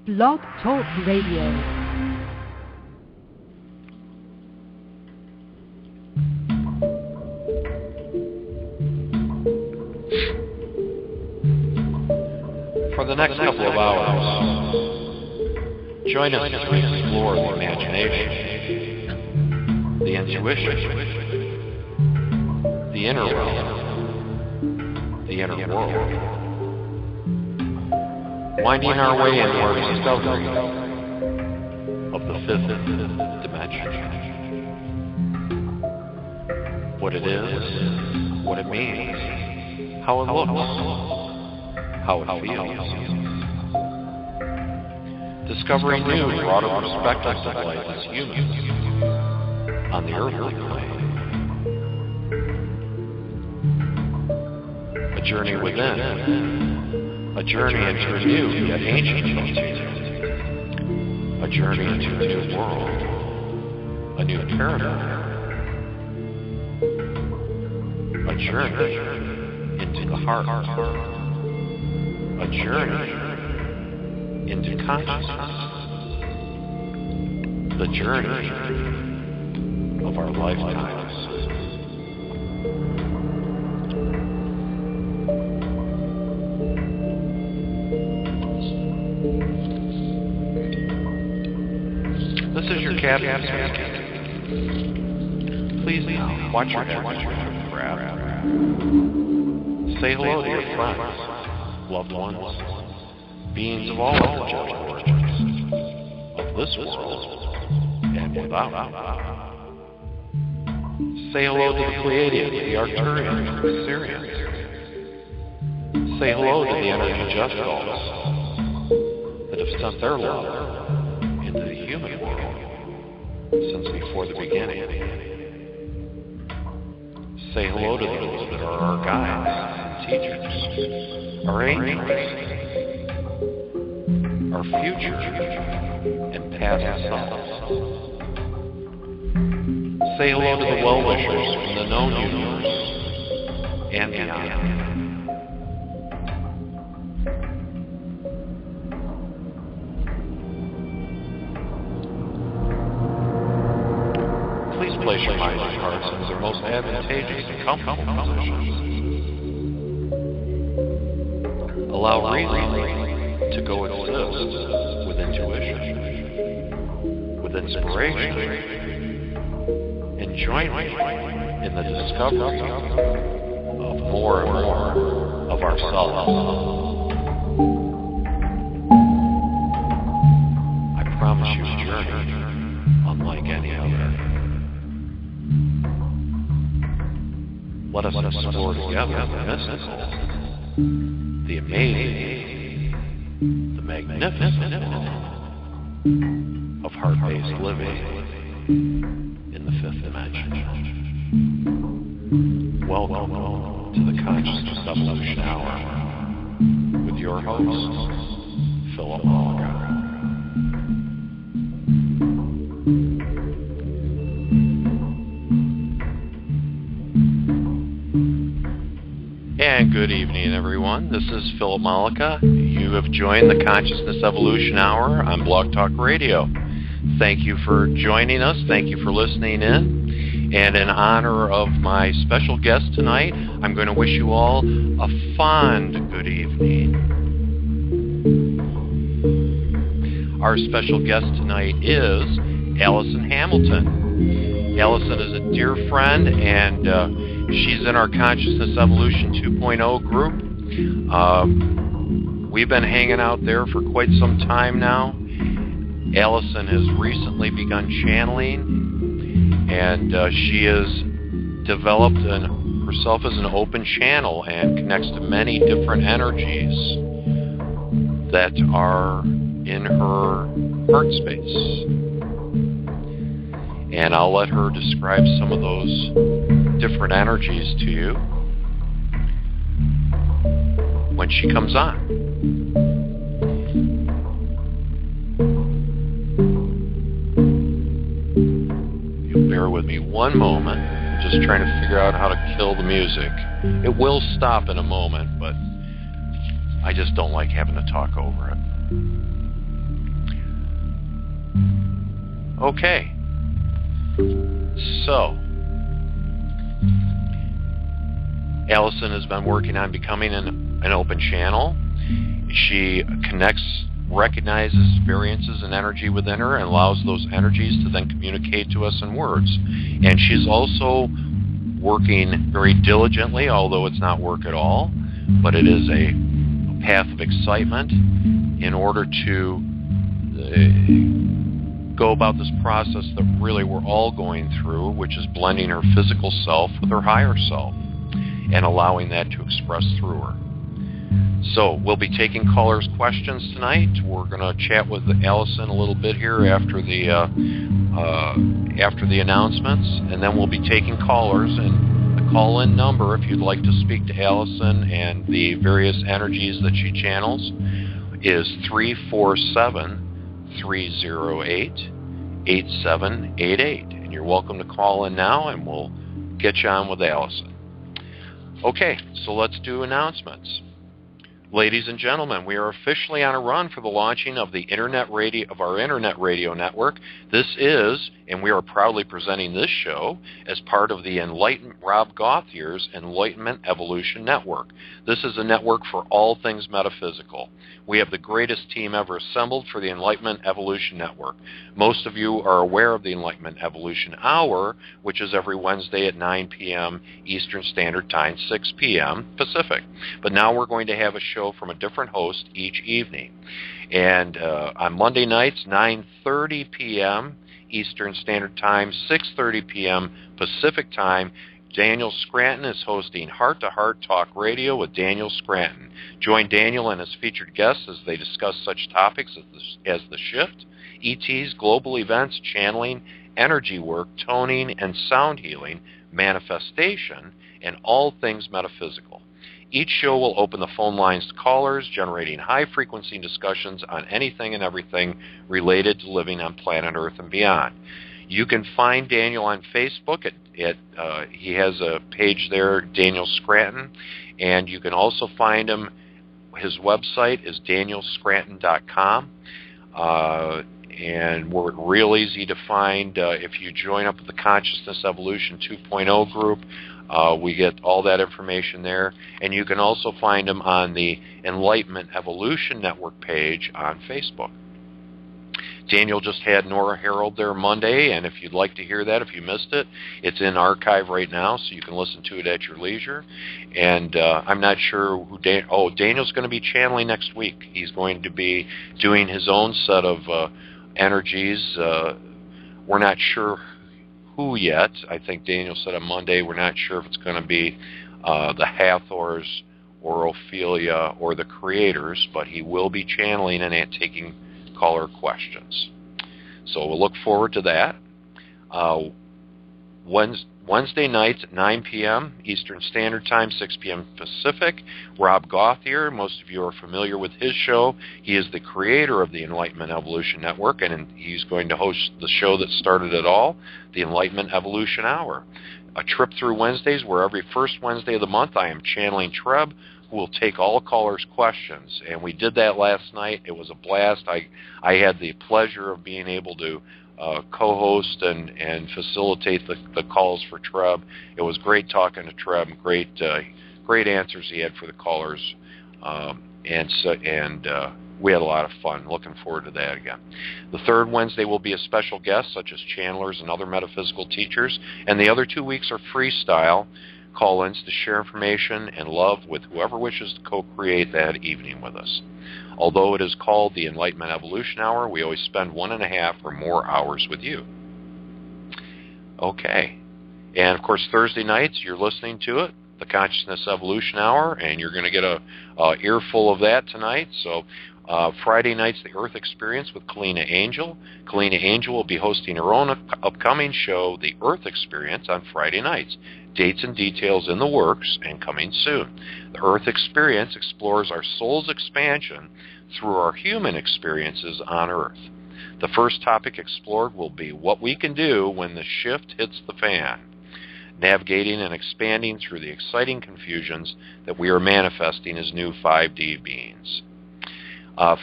Blog Talk Radio. For the next couple of hours, join us as we explore the imagination, the intuition, the inner realm, the inner world, winding our way into our discovery of the fifth dimension. What it is, what it means, how it looks, how it feels. Discovering new, broader perspectives of life as humans on the earthly plane. A journey within, a journey into a new yet ancient frontier, a journey into a new world, a new paradigm, a journey into the heart, a journey into consciousness, the journey of our lifetimes. This is your captain speaking. Please watch your head, breath. Say hello to your friends, loved ones, beings of all intelligent origins, of this world and without. Say hello to the Pleiadians, the Arcturians, the Sirians. Say hello to the energy Justgulls that have sent their love into the human world since before the beginning. Say hello to those that are our guides and teachers, our angels, our future and past selves. Say hello to the well-wishers from the known universe and beyond. Please place your minds and hearts in their most advantageous and comfortable positions. Allow reason to coexist with intuition, with inspiration, and join me in the discovery of more and more of ourselves. I promise you a journey unlike any other. Let us explore together the mystical, the amazing, the magnificent of heart-based living in the fifth dimension. Welcome to the Consciousness Evolution Hour with your host, Philip Mollica. And good evening, everyone. This is Philip Mollica. You have joined the Consciousness Evolution Hour on Blog Talk Radio. Thank you for joining us. Thank you for listening in. And in honor of my special guest tonight, I'm going to wish you all a fond good evening. Our special guest tonight is Allison Hamilton. Allison is a dear friend, and she's in our Consciousness Evolution 2.0 group. We've been hanging out there for quite some time now. Allison has recently begun channeling, and she has developed herself as an open channel and connects to many different energies that are in her heart space. And I'll let her describe some of those different energies to you when she comes on. You'll bear with me one moment. I'm just trying to figure out how to kill the music. It will stop in a moment, but I just don't like having to talk over it. Okay. So, Allison has been working on becoming an open channel. She connects, recognizes variances in energy within her, and allows those energies to then communicate to us in words. And she's also working very diligently, although it's not work at all, but it is a path of excitement in order to go about this process that really we're all going through, which is blending her physical self with her higher self and allowing that to express through her. So we'll be taking callers' questions tonight. We're going to chat with Allison a little bit here after the announcements, and then we'll be taking callers. And the call-in number, if you'd like to speak to Allison and the various energies that she channels, is 347-308-8788. And you're welcome to call in now, and we'll get you on with Allison. Okay, so let's do announcements. Ladies and gentlemen, we are officially on a run for the launching of the our internet radio network. This is, and we are proudly presenting this show as part of the Rob Gauthier's Enlightenment Evolution Network. This is a network for all things metaphysical. We have the greatest team ever assembled for the Enlightenment Evolution Network. Most of you are aware of the Enlightenment Evolution Hour, which is every Wednesday at 9 p.m. Eastern Standard Time, 6 p.m. Pacific. But now we're going to have a show from a different host each evening. And on Monday nights, 9:30 p.m. Eastern Standard Time, 6:30 p.m. Pacific Time, Daniel Scranton is hosting Heart to Heart Talk Radio with Daniel Scranton. Join Daniel and his featured guests as they discuss such topics as the shift, ETs, global events, channeling, energy work, toning and sound healing, manifestation, and all things metaphysical. Each show will open the phone lines to callers, generating high-frequency discussions on anything and everything related to living on planet Earth and beyond. You can find Daniel on Facebook. He has a page there, Daniel Scranton, and you can also find him. His website is danielscranton.com, and we're real easy to find. If you join up with the Consciousness Evolution 2.0 group, we get all that information there, and you can also find him on the Enlightenment Evolution Network page on Facebook. Daniel just had Nora Harold there Monday, and if you'd like to hear that, if you missed it, it's in archive right now, so you can listen to it at your leisure. And I'm not sure who Daniel's going to be channeling next week. He's going to be doing his own set of energies. We're not sure who yet. I think Daniel said on Monday we're not sure if it's going to be the Hathors or Ophelia or the Creators, but he will be channeling and taking caller questions. So we'll look forward to that. Wednesday nights at 9 p.m. Eastern Standard Time, 6 p.m. Pacific, Rob Gauthier, most of you are familiar with his show. He is the creator of the Enlightenment Evolution Network, and he's going to host the show that started it all, the Enlightenment Evolution Hour. A trip through Wednesdays where every first Wednesday of the month I am channeling Treb, who will take all callers' questions. And we did that last night. It was a blast. I had the pleasure of being able to co-host and facilitate the calls for Treb. It was great talking to Treb. Great answers he had for the callers, and we had a lot of fun. Looking forward to that again. The third Wednesday will be a special guest, such as channelers and other metaphysical teachers, and the other 2 weeks are freestyle call-ins to share information and love with whoever wishes to co-create that evening with us. Although it is called the Enlightenment Evolution Hour, we always spend 1.5 or more hours with you. Okay. And, of course, Thursday nights, you're listening to it, the Consciousness Evolution Hour, and you're going to get a earful of that tonight. So Friday nights, the Earth Experience with Kalina Angel. Kalina Angel will be hosting her own upcoming show, The Earth Experience, on Friday nights. Dates and details in the works and coming soon. The Earth Experience explores our soul's expansion through our human experiences on Earth. The first topic explored will be what we can do when the shift hits the fan, navigating and expanding through the exciting confusions that we are manifesting as new 5D beings.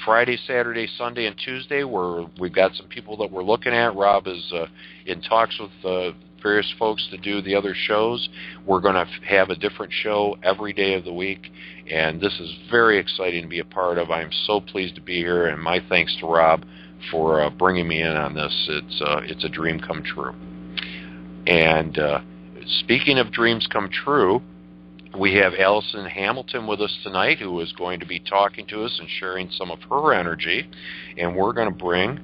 Friday, Saturday, Sunday, and Tuesday, we've got some people that we're looking at. Rob is in talks with various folks to do the other shows. We're going to have a different show every day of the week, and this is very exciting to be a part of. I'm so pleased to be here, and my thanks to Rob for bringing me in on this. It's a dream come true. And speaking of dreams come true, we have Allison Hamilton with us tonight, who is going to be talking to us and sharing some of her energy, and we're going to bring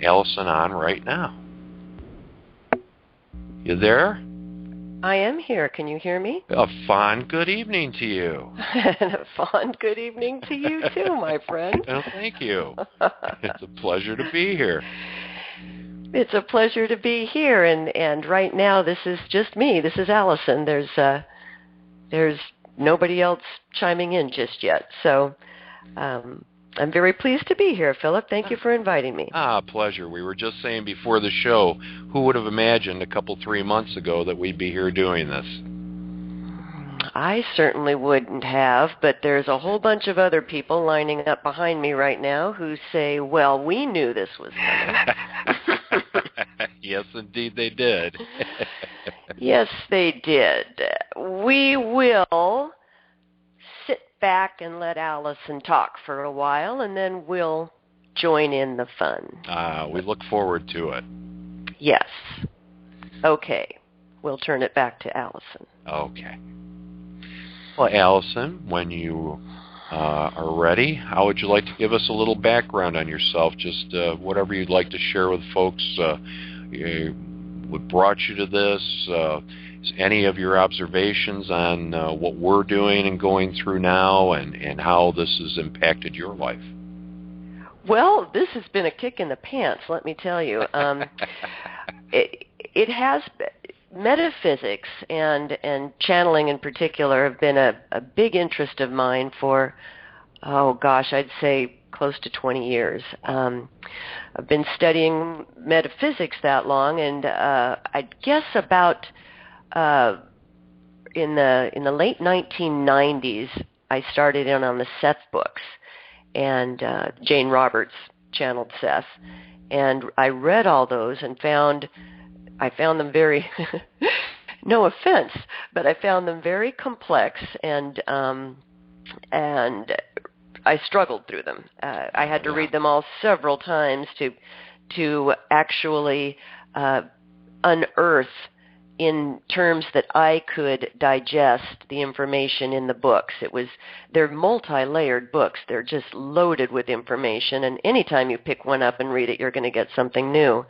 Allison on right now. You there? I am here. Can you hear me? A fond good evening to you. And a fond good evening to you too, my friend. Well, thank you. It's a pleasure to be here. It's a pleasure to be here, and right now this is just me. This is Allison. There's nobody else chiming in just yet. So I'm very pleased to be here, Philip. Thank you for inviting me. Pleasure. We were just saying before the show, who would have imagined 3 months ago that we'd be here doing this? I certainly wouldn't have, but there's a whole bunch of other people lining up behind me right now who say, well, we knew this was coming. Yes, indeed they did. Yes, they did. We will sit back and let Allison talk for a while, and then we'll join in the fun. We look forward to it. Yes. Okay. We'll turn it back to Allison. Okay. Well, Allison, when you are ready, how would you like to give us a little background on yourself? Just whatever you'd like to share with folks. What brought you to this? Any of your observations on what we're doing and going through now, and how this has impacted your life? Well, this has been a kick in the pants, let me tell you. It has. Metaphysics and channeling in particular have been a big interest of mine for, I'd say close to 20 years. I've been studying metaphysics that long, and I guess about in the late 1990s, I started in on the Seth books, and Jane Roberts channeled Seth, and I read all those and I found them very, no offense, but I found them very complex, and I struggled through them. I had to read them all several times to actually unearth in terms that I could digest the information in the books. They're multi-layered books. They're just loaded with information, and anytime you pick one up and read it, you're going to get something new.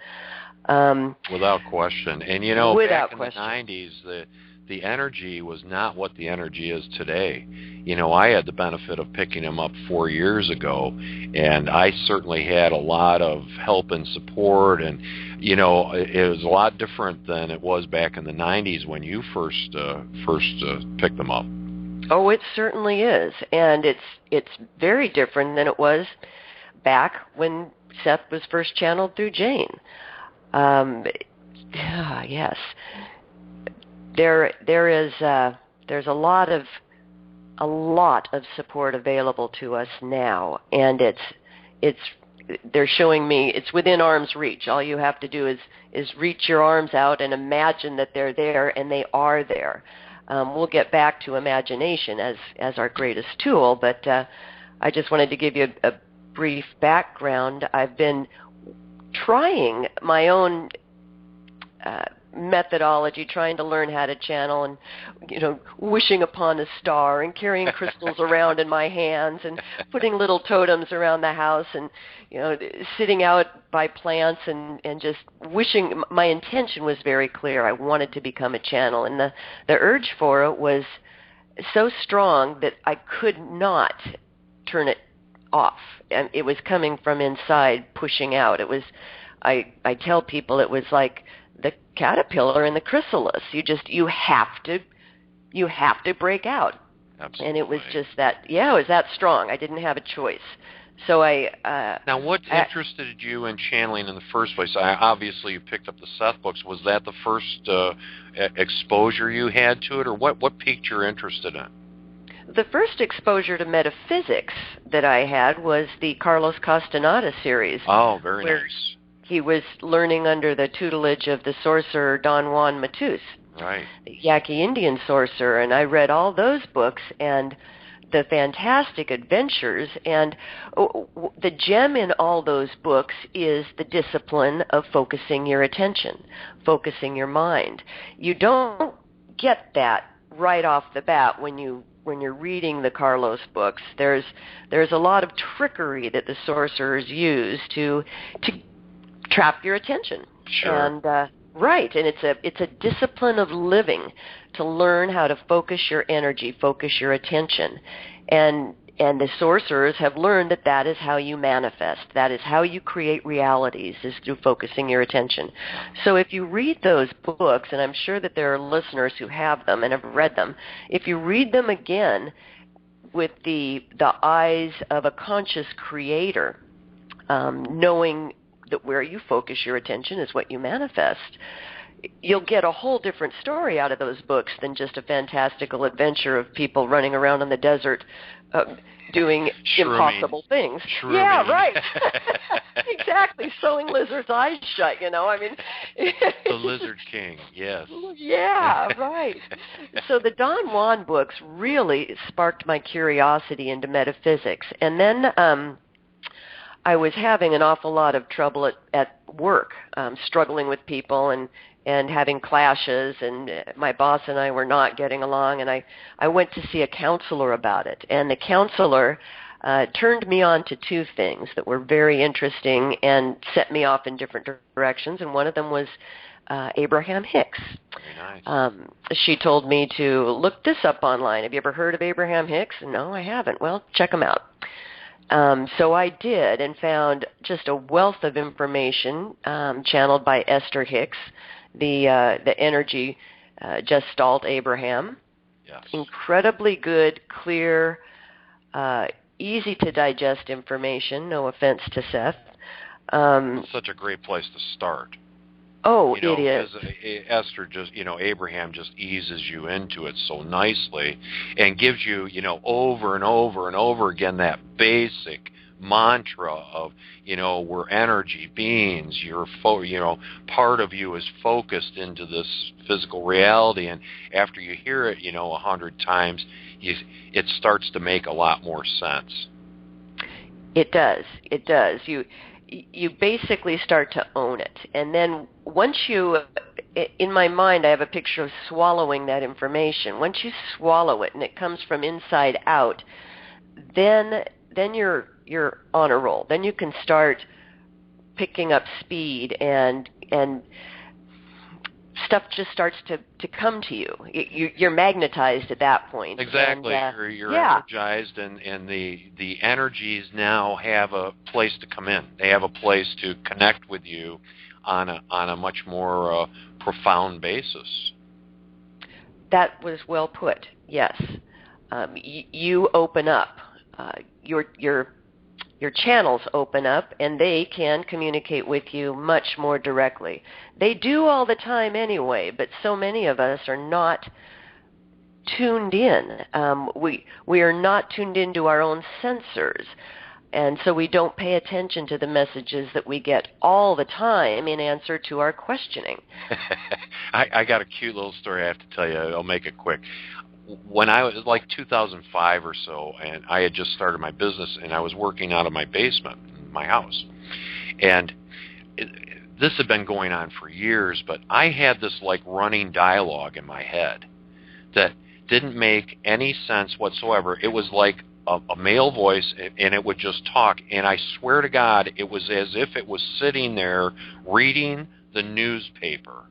Without question. And back in the 90s, the energy was not what the energy is today. I had the benefit of picking them up 4 years ago, and I certainly had a lot of help and support, and it was a lot different than it was back in the 90s when you first picked them up. Oh, it certainly is, and it's very different than it was back when Seth was first channeled through Jane. Yes, there's a lot of support available to us now, and they're showing me it's within arm's reach. All you have to do is reach your arms out and imagine that they're there, and they are there. We'll get back to imagination as our greatest tool, but I just wanted to give you a brief background. I've been trying my own methodology, trying to learn how to channel, and wishing upon a star and carrying crystals around in my hands and putting little totems around the house, and sitting out by plants and just wishing. My intention was very clear. I wanted to become a channel, and the urge for it was so strong that I could not turn it off, and it was coming from inside, pushing out. It was, I tell people, it was like the caterpillar in the chrysalis. You have to break out. Absolutely. And it was just that, it was that strong. I didn't have a choice. So Now, what interested you in channeling in the first place? Obviously, you picked up the Seth books. Was that the first exposure you had to it, or what piqued your interest in it? the first exposure to metaphysics that I had was the Carlos Castaneda series. Oh, very where nice. He was learning under the tutelage of the sorcerer Don Juan Matus, Right. the Yaqui Indian sorcerer, and I read all those books and the fantastic adventures, and the gem in all those books is the discipline of focusing your attention, focusing your mind. You don't get that right off the bat when you're reading the Carlos books. There's a lot of trickery that the sorcerers use to trap your attention. Sure. And right, and it's a discipline of living to learn how to focus your energy, focus your attention. And the sorcerers have learned that is how you manifest. That is how you create realities, is through focusing your attention. So if you read those books, and I'm sure that there are listeners who have them and have read them, if you read them again with the eyes of a conscious creator, knowing that where you focus your attention is what you manifest, you'll get a whole different story out of those books than just a fantastical adventure of people running around in the desert doing impossible things. Shrooming. Yeah, right. Exactly. Sewing lizards' eyes shut, I mean. The Lizard King, yes. Yeah, right. So the Don Juan books really sparked my curiosity into metaphysics. And then I was having an awful lot of trouble at work, struggling with people and having clashes, and my boss and I were not getting along, and I went to see a counselor about it. And the counselor turned me on to two things that were very interesting and set me off in different directions, and one of them was Abraham Hicks. Very nice. She told me to look this up online. Have you ever heard of Abraham Hicks? No, I haven't. Well, check him out. So I did, and found just a wealth of information channeled by Esther Hicks, the energy Gestalt Abraham. Yes. Incredibly good, clear, easy to digest information. No offense to Seth. It's such a great place to start. Oh, it is. Because Esther just, Abraham just eases you into it so nicely and gives you, over and over and over again that basic mantra of, we're energy beings. Part of you is focused into this physical reality, and after you hear it, 100 times, it starts to make a lot more sense. It does. It does. You basically start to own it. And then once you, in my mind, I have a picture of swallowing that information. Once you swallow it and it comes from inside out, then you're on a roll. Then you can start picking up speed, and stuff just starts to come to you. You're magnetized at that point. Exactly. And, you're energized, and the energies now have a place to come in. They have a place to connect with you on a much more profound basis. That was well put. Yes, you open up. Your channels open up, and they can communicate with you much more directly. They do all the time anyway, but so many of us are not tuned in. We are not tuned into our own sensors, and so we don't pay attention to the messages that we get all the time in answer to our questioning. I got a cute little story I have to tell you. I'll make it quick. When I was like 2005 or so, and I had just started my business, and I was working out of my basement in my house, and this had been going on for years, but I had this like running dialogue in my head that didn't make any sense whatsoever. It was like a male voice, and it would just talk, and I swear to God, it was as if it was sitting there reading the newspaper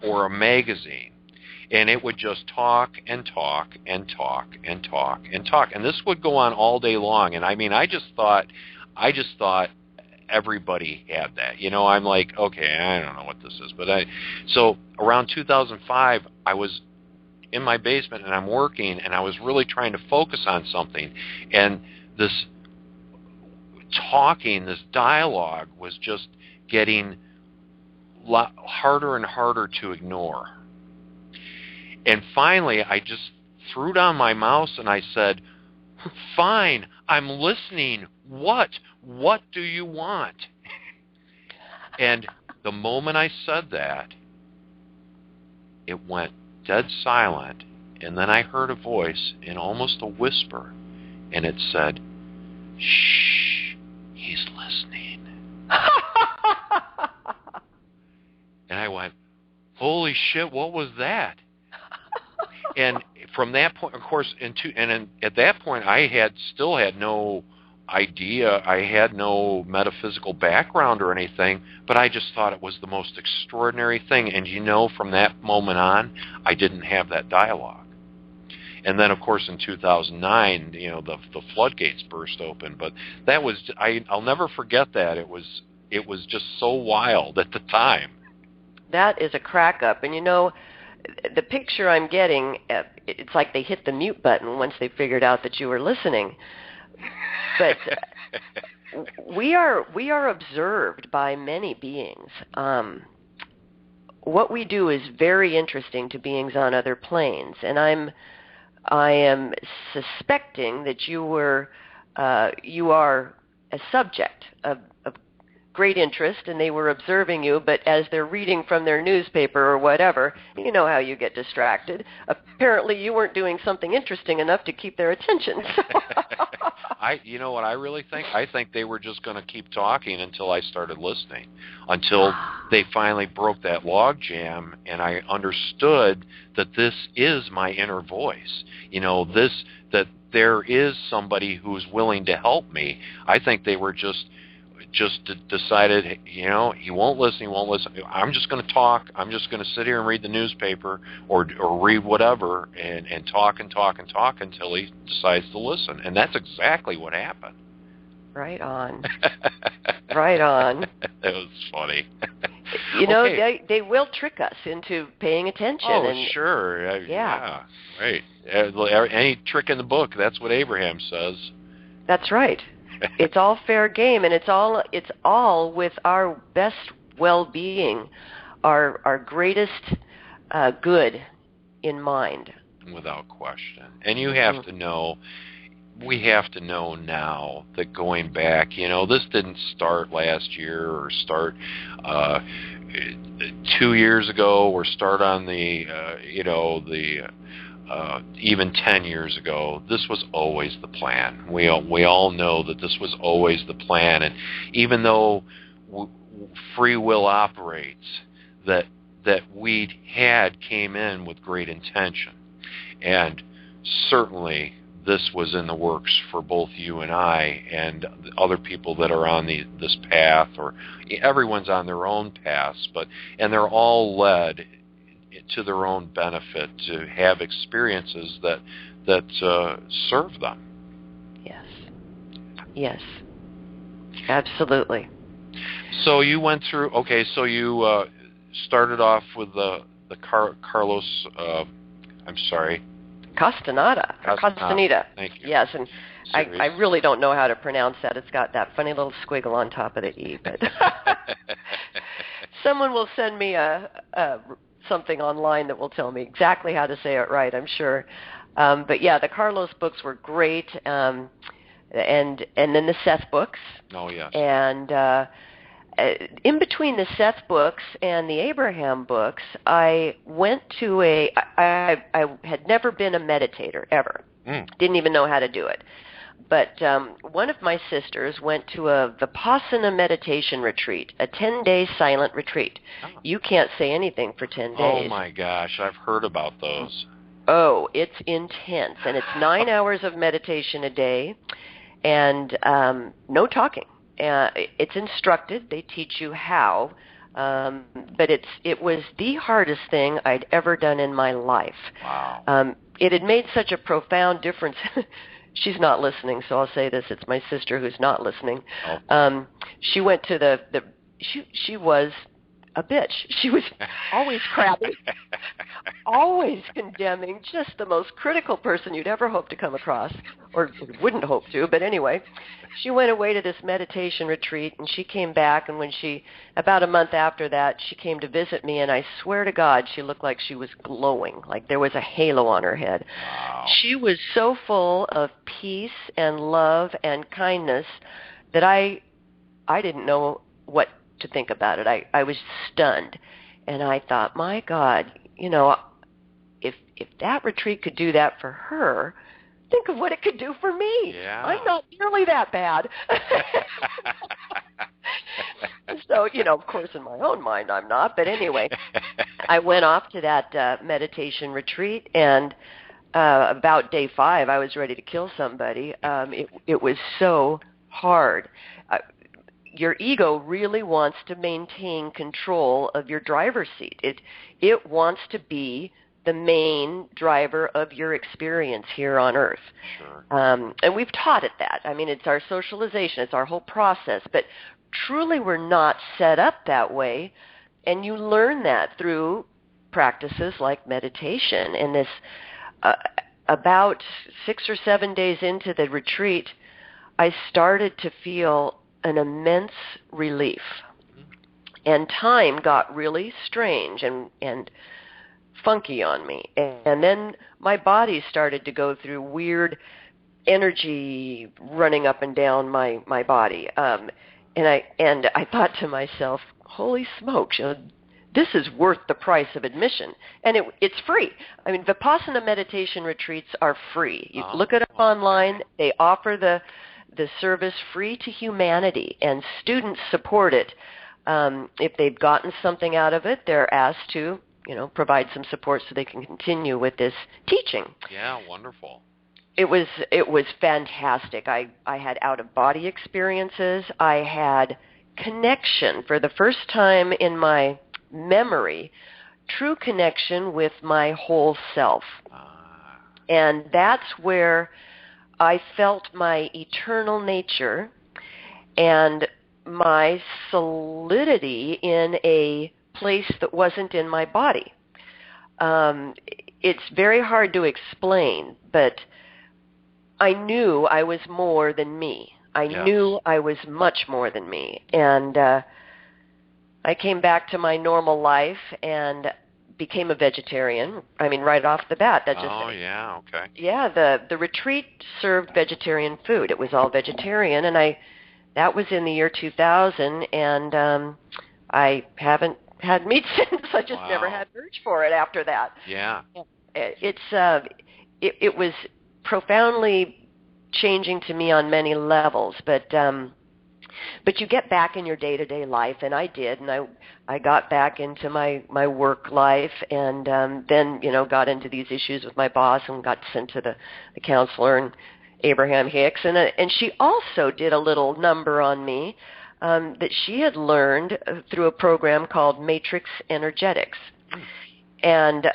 or a magazine. And it would just talk and talk and talk and talk and talk. And this would go on all day long. And I mean, I just thought everybody had that. I'm like, okay, I don't know what this is. So around 2005, I was in my basement, and I'm working, and I was really trying to focus on something. And this dialogue was just getting harder and harder to ignore. And finally, I just threw down my mouse and I said, Fine, I'm listening. What? What do you want? And the moment I said that, it went dead silent, and then I heard a voice in almost a whisper, and it said, "Shh, he's listening." And I went, "Holy shit, what was that?" And from that point, of course, at that point, I still had no idea. I had no metaphysical background or anything, but I just thought it was the most extraordinary thing. And from that moment on, I didn't have that dialogue. And then, of course, in 2009, the floodgates burst open. But that was I'll never forget that. It was just so wild at the time. That is a crack up, and the picture I'm getting, it's like they hit the mute button once they figured out that you were listening. But we are observed by many beings. What we do is very interesting to beings on other planes, and I am suspecting that you are a subject of great interest, and they were observing you, but as they're reading from their newspaper or whatever, you know how you get distracted. Apparently you weren't doing something interesting enough to keep their attention. You know what I really think? I think they were just going to keep talking until I started listening, until they finally broke that log jam, and I understood that this is my inner voice. That there is somebody who's willing to help me. I think they were just decided, he won't listen. I'm just going to talk. I'm just going to sit here and read the newspaper or read whatever and talk until he decides to listen. And that's exactly what happened. Right on. Right on. That was funny. Okay. They will trick us into paying attention. Oh, sure. Yeah. Right. Any trick in the book, that's what Abraham says. That's right. It's all fair game, and it's all with our best well-being, our greatest good in mind. Without question. And you have to know, we have to know now that going back, this didn't start last year or start 2 years ago or start on even 10 years ago. This was always the plan. We all know that this was always the plan. And even though free will operates, that we came in with great intention. And certainly this was in the works for both you and I and other people that are on this path, or everyone's on their own paths, and they're all led to their own benefit to have experiences that serve them. Yes, absolutely. So you went through. Okay, so you started off with the Carlos. I'm sorry. Castaneda. Thank you. Yes, and I really don't know how to pronounce that. It's got that funny little squiggle on top of the E. But someone will send me something online that will tell me exactly how to say it right, I'm sure. But yeah, the Carlos books were great, and then the Seth books. Oh yes. And in between the Seth books and the Abraham books, I went to I had never been a meditator ever. Didn't even know how to do it. But one of my sisters went to a Vipassana meditation retreat, a 10-day silent retreat. Oh. You can't say anything for 10 days. Oh, my gosh. I've heard about those. Oh, it's intense. And it's 9 hours of meditation a day and no talking. It's instructed. They teach you how. But it was the hardest thing I'd ever done in my life. Wow. It had made such a profound difference. She's not listening, so I'll say this. It's my sister who's not listening. Oh. She went to she was a bitch. She was always crabby, always condemning, just the most critical person you'd ever hope to come across, or wouldn't hope to, but anyway. She went away to this meditation retreat, and she came back, and about a month after that, she came to visit me, and I swear to God, she looked like she was glowing, like there was a halo on her head. Wow. She was so full of peace and love and kindness that I didn't know what to think about it. I was stunned, and I thought, my God, if that retreat could do that for her, think of what it could do for me. Yeah. I'm not nearly that bad. So, of course, in my own mind, I'm not. But anyway, I went off to that meditation retreat, and about day 5, I was ready to kill somebody. It was so hard. Your ego really wants to maintain control of your driver's seat. It wants to be the main driver of your experience here on Earth. Sure. And we've taught it that. I mean, it's our socialization. It's our whole process. But truly we're not set up that way. And you learn that through practices like meditation. And this, about 6 or 7 days into the retreat, I started to feel an immense relief. And time got really strange and funky on me. And then my body started to go through weird energy running up and down my body. And I thought to myself, holy smokes, this is worth the price of admission. And it's free. I mean, Vipassana meditation retreats are free. You look it up online. They offer the service free to humanity, and students support it. If they've gotten something out of it, they're asked to provide some support so they can continue with this teaching. Yeah, wonderful. It was fantastic. I had out-of-body experiences. I had connection for the first time in my memory, true connection with my whole self. And that's where I felt my eternal nature and my solidity in a place that wasn't in my body. It's very hard to explain, but I knew I was more than me. I knew I was much more than me. And I came back to my normal life and became a vegetarian. I mean, right off the bat. Yeah, okay. Yeah, the retreat served vegetarian food. It was all vegetarian, and that was in the year 2000, and I haven't had meat since. I just never had urge for it after that. Yeah. It was profoundly changing to me on many levels, but you get back in your day-to-day life, and I did, and I got back into my work life, and then got into these issues with my boss and got sent to the counselor and Abraham Hicks, and she also did a little number on me that she had learned through a program called Matrix Energetics. And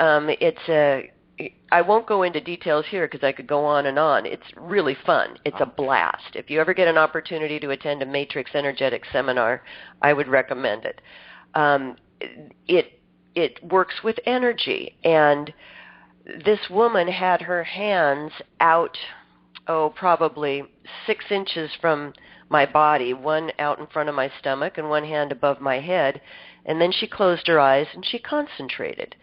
I won't go into details here because I could go on and on. It's really fun. It's a blast. If you ever get an opportunity to attend a Matrix Energetics seminar, I would recommend it. It works with energy, and this woman had her hands out, probably 6 inches from my body, one out in front of my stomach and one hand above my head, and then she closed her eyes and she concentrated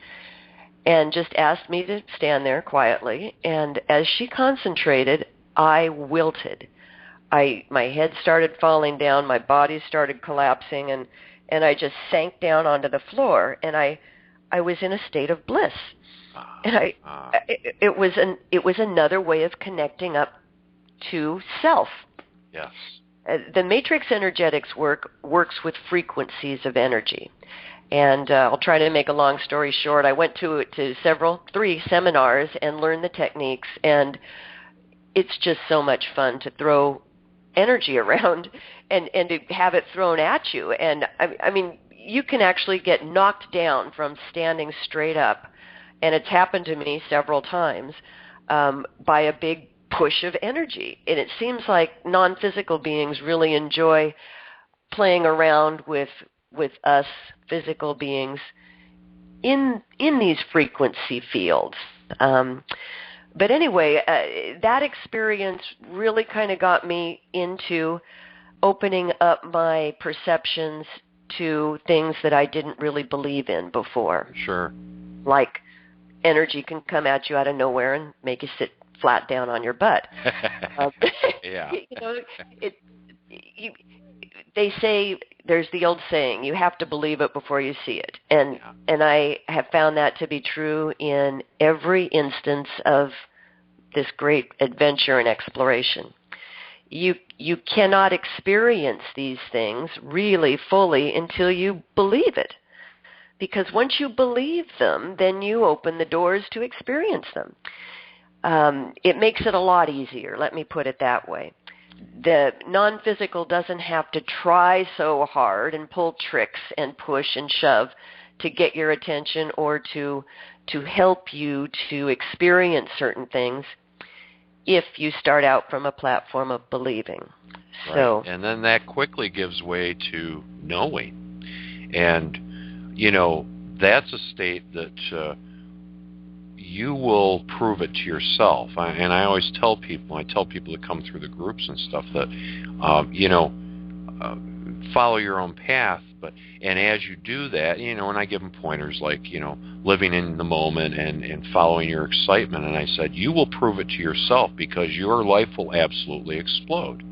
and just asked me to stand there quietly. And as she concentrated, I wilted. My head started falling down, my body started collapsing, and I just sank down onto the floor, and I was in a state of bliss. And it was another way of connecting up to self. Yes. The Matrix Energetics works with frequencies of energy. And I'll try to make a long story short. I went to 3 seminars and learned the techniques, and it's just so much fun to throw energy around and to have it thrown at you. And I mean, you can actually get knocked down from standing straight up, and it's happened to me several times by a big push of energy. And it seems like non-physical beings really enjoy playing around with with us physical beings in these frequency fields. But anyway, that experience really kind of got me into opening up my perceptions to things that I didn't really believe in before. Sure. Like energy can come at you out of nowhere and make you sit flat down on your butt. Yeah. They say, there's the old saying, you have to believe it before you see it. And I have found that to be true in every instance of this great adventure and exploration. You cannot experience these things really fully until you believe it. Because once you believe them, then you open the doors to experience them. It makes it a lot easier, let me put it that way. The non-physical doesn't have to try so hard and pull tricks and push and shove to get your attention or to help you to experience certain things if you start out from a platform of believing. Right. So, and then that quickly gives way to knowing. And, that's a state that you will prove it to yourself. And I always tell people that come through the groups and stuff that, follow your own path. And as you do that, and I give them pointers like, living in the moment and following your excitement. And I said, you will prove it to yourself because your life will absolutely explode.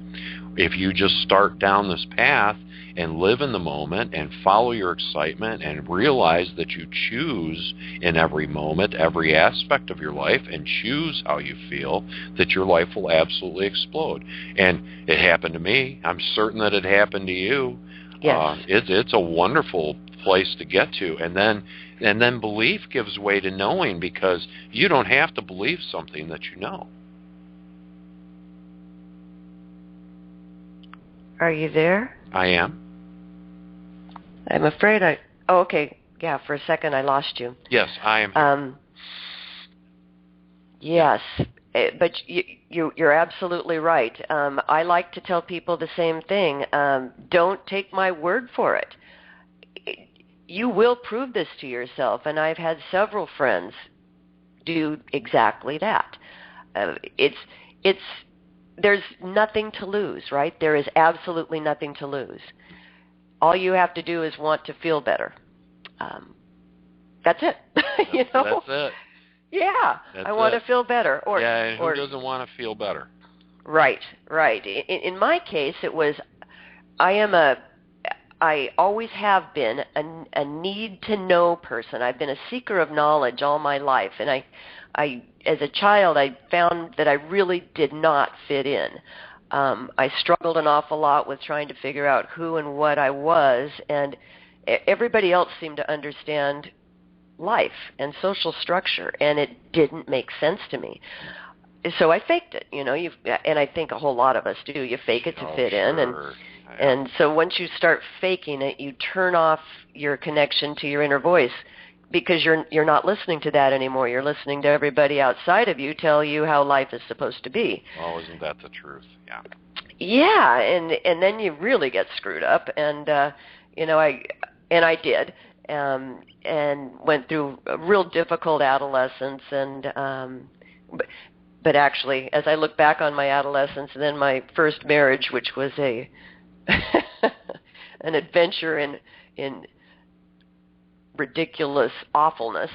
If you just start down this path and live in the moment and follow your excitement and realize that you choose in every moment, every aspect of your life, and choose how you feel, that your life will absolutely explode. And it happened to me. I'm certain that it happened to you. yes. It's a wonderful place to get to. And then belief gives way to knowing, because you don't have to believe something that you know. Are you there? I am. I'm afraid oh, okay. Yeah, for a second I lost you. Yes, I am. Yes, but you're absolutely right. I like to tell people the same thing. Don't take my word for it. You will prove this to yourself, and I've had several friends do exactly that. There's nothing to lose, right? There is absolutely nothing to lose. All you have to do is want to feel better. That's it. That's it. Yeah, I want to feel better. And who doesn't want to feel better? Right. In my case, it was, I always have been a need-to-know person. I've been a seeker of knowledge all my life, and I as a child, I found that I really did not fit in. I struggled an awful lot with trying to figure out who and what I was, and everybody else seemed to understand life and social structure, and it didn't make sense to me. So I faked it, and I think a whole lot of us do. You fake it to fit in, and so once you start faking it, you turn off your connection to your inner voice, because you're not listening to that anymore. You're listening to everybody outside of you tell you how life is supposed to be. Oh, isn't that the truth? Yeah. Yeah, and then you really get screwed up, and I did, and went through a real difficult adolescence, and but actually, as I look back on my adolescence and then my first marriage, which was an adventure in ridiculous awfulness,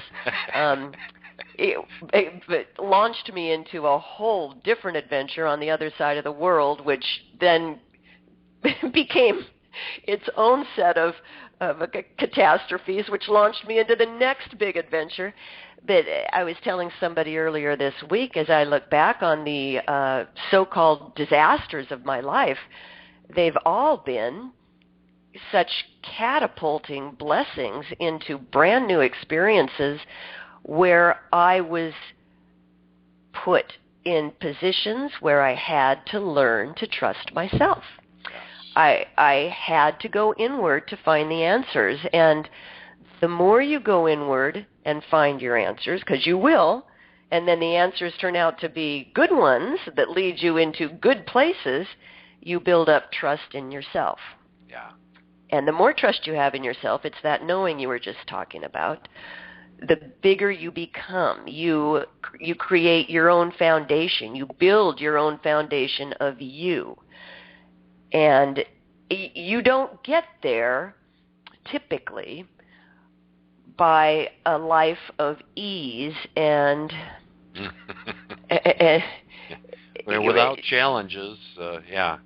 it launched me into a whole different adventure on the other side of the world, which then became its own set of catastrophes, which launched me into the next big adventure. But I was telling somebody earlier this week, as I look back on the so-called disasters of my life, they've all been such catapulting blessings into brand new experiences where I was put in positions where I had to learn to trust myself. I had to go inward to find the answers, and the more you go inward and find your answers, because you will, and then the answers turn out to be good ones that lead you into good places, you build up trust in yourself. Yeah. And the more trust you have in yourself, it's that knowing you were just talking about, the bigger you become. You create your own foundation. You build your own foundation of you. And you don't get there typically by a life of ease and without challenges, yeah.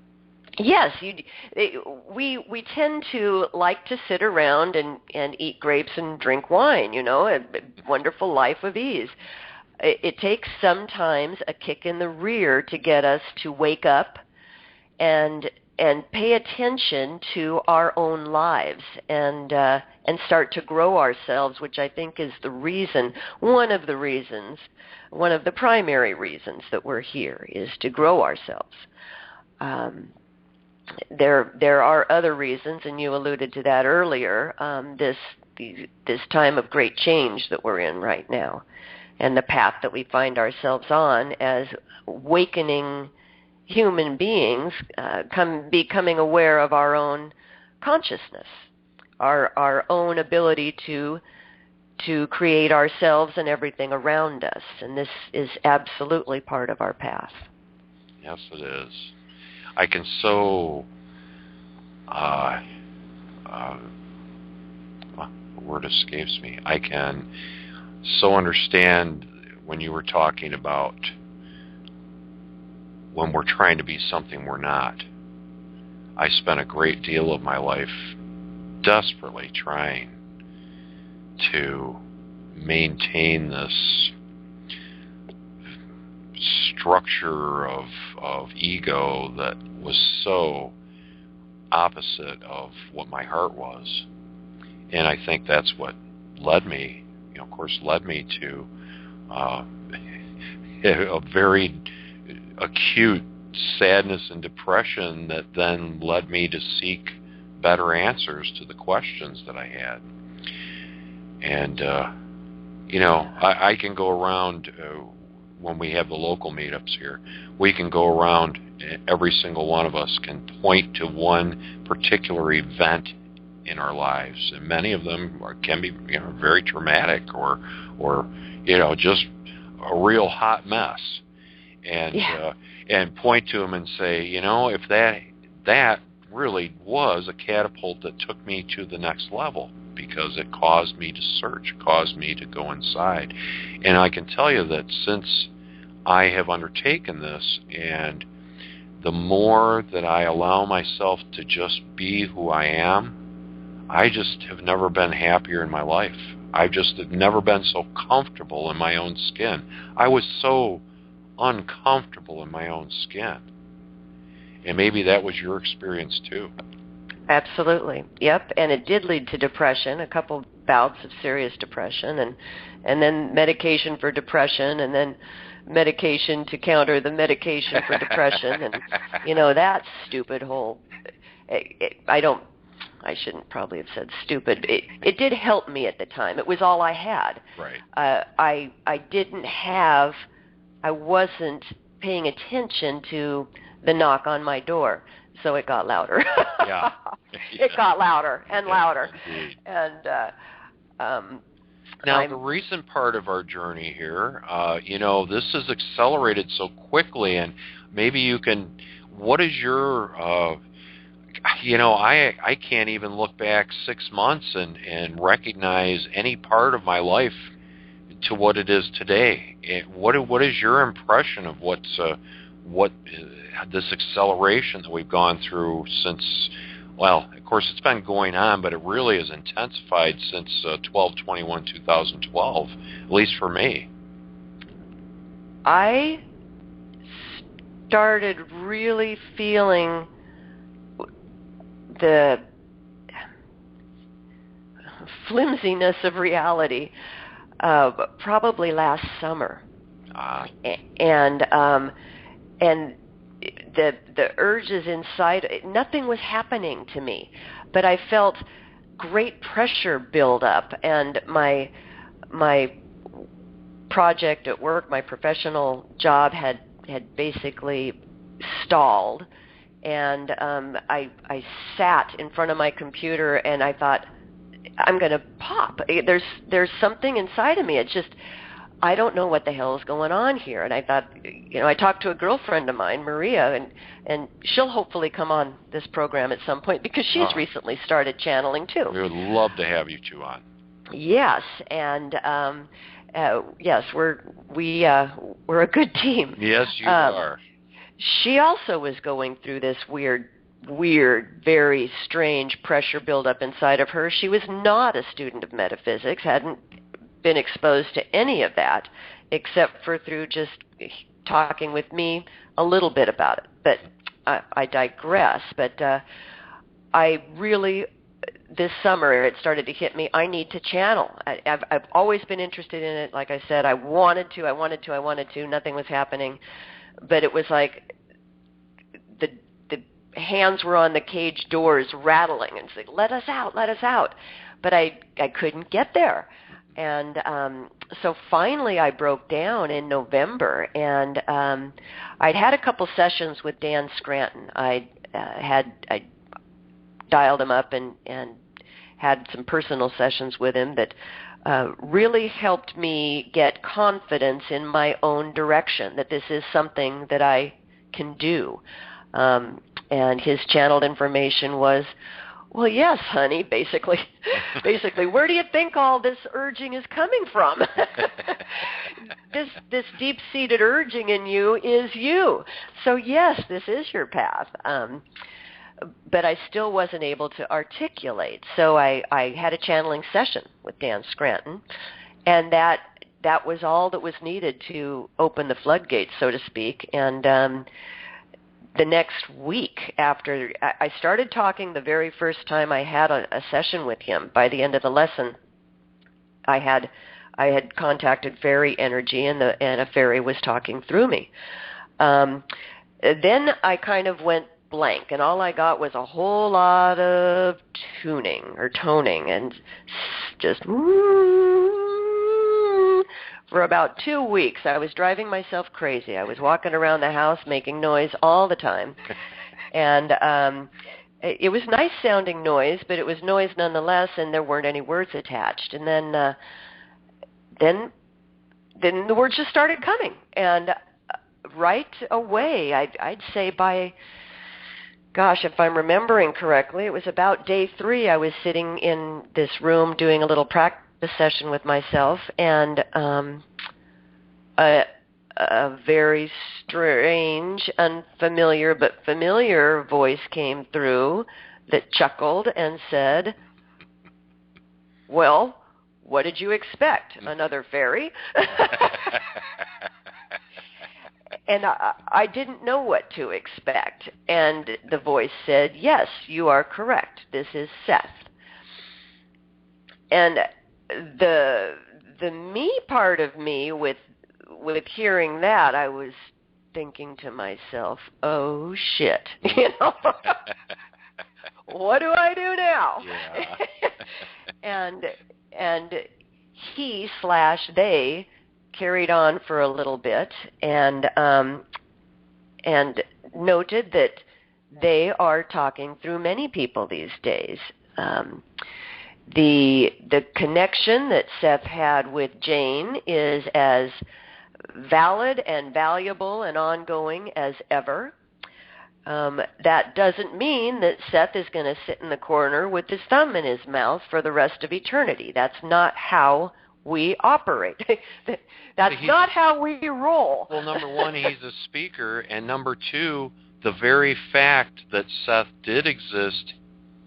Yes, we tend to like to sit around and eat grapes and drink wine, a wonderful life of ease. It takes sometimes a kick in the rear to get us to wake up and pay attention to our own lives and start to grow ourselves, which I think is one of the primary reasons that we're here, is to grow ourselves. There are other reasons, and you alluded to that earlier, this time of great change that we're in right now, and the path that we find ourselves on as awakening human beings, becoming aware of our own consciousness, our own ability to create ourselves and everything around us. And this is absolutely part of our path. Yes, it is. I can so, the word escapes me. I can so understand when you were talking about when we're trying to be something we're not. I spent a great deal of my life desperately trying to maintain this structure of ego that was so opposite of what my heart was. And I think that's what led me to a very acute sadness and depression that then led me to seek better answers to the questions that I had. And, I can go around, when we have the local meetups here, we can go around, every single one of us can point to one particular event in our lives. And many of them can be, very traumatic or just a real hot mess. And and point to them and say, if that really was a catapult that took me to the next level, because it caused me to search, caused me to go inside. And I can tell you that since I have undertaken this, and the more that I allow myself to just be who I am, I just have never been happier in my life. I just have never been so comfortable in my own skin. I was so uncomfortable in my own skin. And maybe that was your experience too. Absolutely. Yep. And it did lead to depression, a couple bouts of serious depression, and then medication for depression, and then medication to counter the medication for depression. And, that stupid whole, I shouldn't probably have said stupid. It did help me at the time. It was all I had. Right. I wasn't paying attention to the knock on my door, so it got louder. Yeah. It got louder and louder. Indeed. And now, the recent part of our journey here, this has accelerated so quickly, and maybe you can. What is your? I can't even look back 6 months and recognize any part of my life to what it is today. What is your impression of what this acceleration that we've gone through since? Well, of course, it's been going on, but it really has intensified since 12/21/2012, at least for me. I started really feeling the flimsiness of reality probably last summer, and the urges inside. Nothing was happening to me, but I felt great pressure build up, and my project at work, my professional job, had basically stalled, and I sat in front of my computer, and I thought, I'm going to pop. There's something inside of me. It's just, I don't know what the hell is going on here. And I thought, I talked to a girlfriend of mine, Maria, and she'll hopefully come on this program at some point because she's recently started channeling too. We would love to have you two on. Yes, and yes, we're a good team. Yes, you are. She also was going through this weird, very strange pressure buildup inside of her. She was not a student of metaphysics, hadn't been exposed to any of that, except for through just talking with me a little bit about it. But I digress. But I really, this summer, it started to hit me, I need to channel. I've always been interested in it. Like I said, I wanted to. Nothing was happening. But it was like the hands were on the cage doors rattling and saying, let us out. But I couldn't get there. And so finally I broke down in November, and I'd had a couple sessions with Dan Scranton. I dialed him up and had some personal sessions with him that really helped me get confidence in my own direction, that this is something that I can do. And his channeled information was, well, yes, honey, basically, where do you think all this urging is coming from? This deep-seated urging in you is you. So, yes, this is your path. But I still wasn't able to articulate. So I had a channeling session with Dan Scranton, and that was all that was needed to open the floodgates, so to speak. And the next week after I started talking, the very first time I had a session with him, by the end of the lesson, I had contacted fairy energy, and a fairy was talking through me. Then I kind of went blank, and all I got was a whole lot of tuning or toning, and just for about 2 weeks. I was driving myself crazy. I was walking around the house making noise all the time, and it was nice sounding noise, but it was noise nonetheless, and there weren't any words attached. And then the words just started coming, and right away, I'd say by, gosh, if I'm remembering correctly, it was about day 3, I was sitting in this room doing a little practice session with myself, and a very strange, unfamiliar, but familiar voice came through that chuckled and said, well, what did you expect? Another fairy? And I didn't know what to expect. And the voice said, yes, you are correct. This is Seth. And the me part of me, with hearing that, I was thinking to myself, oh, shit. What do I do now? Yeah. And he/they carried on for a little bit, and noted that they are talking through many people these days. The connection that Seth had with Jane is as valid and valuable and ongoing as ever. That doesn't mean that Seth is going to sit in the corner with his thumb in his mouth for the rest of eternity. That's not how we operate. That's not how we roll. Well, number one, he's a speaker, and number two, the very fact that Seth did exist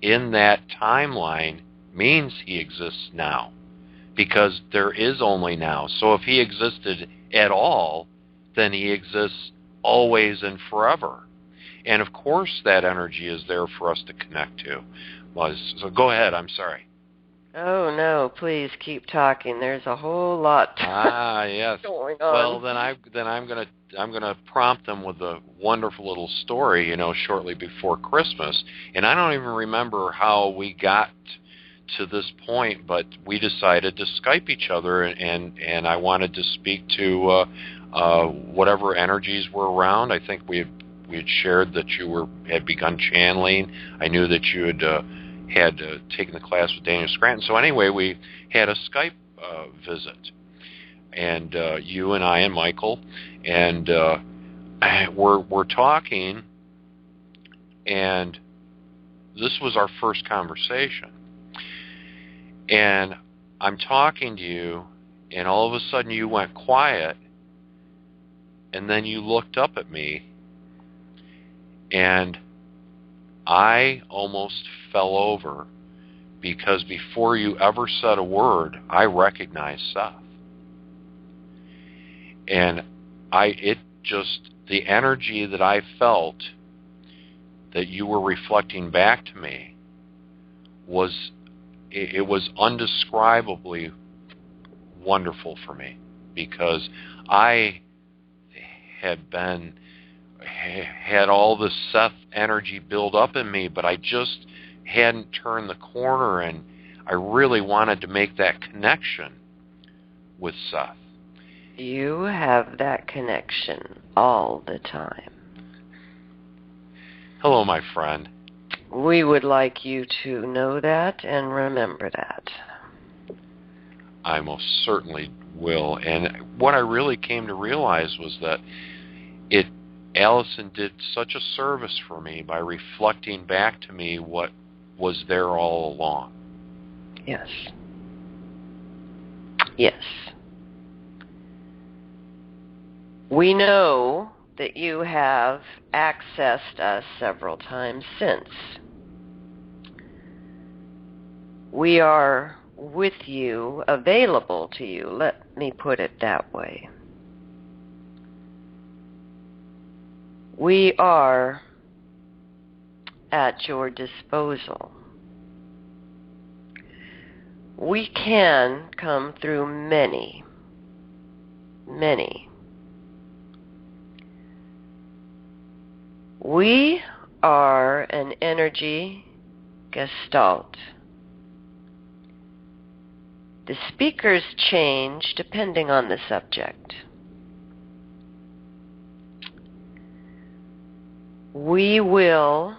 in that timeline means he exists now, because there is only now. So if he existed at all, then he exists always and forever. And of course that energy is there for us to connect to. So go ahead, I'm sorry. Oh no, please keep talking. There's a whole lot yes. going on. Well, then I'm gonna prompt them with a wonderful little story, shortly before Christmas. And I don't even remember how we got to this point, but we decided to Skype each other, and I wanted to speak to whatever energies were around. I think we had we had shared that you had begun channeling. I knew that you had taken the class with Daniel Scranton. So anyway, we had a Skype visit, and you and I and Michael, and we're talking, and this was our first conversation. And I'm talking to you, and all of a sudden you went quiet, and then you looked up at me, and I almost fell over, because before you ever said a word, I recognized Seth. And the energy that I felt that you were reflecting back to me was undescribably wonderful for me, because I had all this Seth energy build up in me, but I just hadn't turned the corner, and I really wanted to make that connection with Seth. You have that connection all the time. Hello, my friend. We would like you to know that and remember that. I most certainly will. And what I really came to realize was that Allison did such a service for me by reflecting back to me what was there all along. Yes. Yes. We know that you have accessed us several times since. We are with you, available to you. Let me put it that way. We are at your disposal. We can come through many. We are an energy gestalt. The speakers change depending on the subject. We will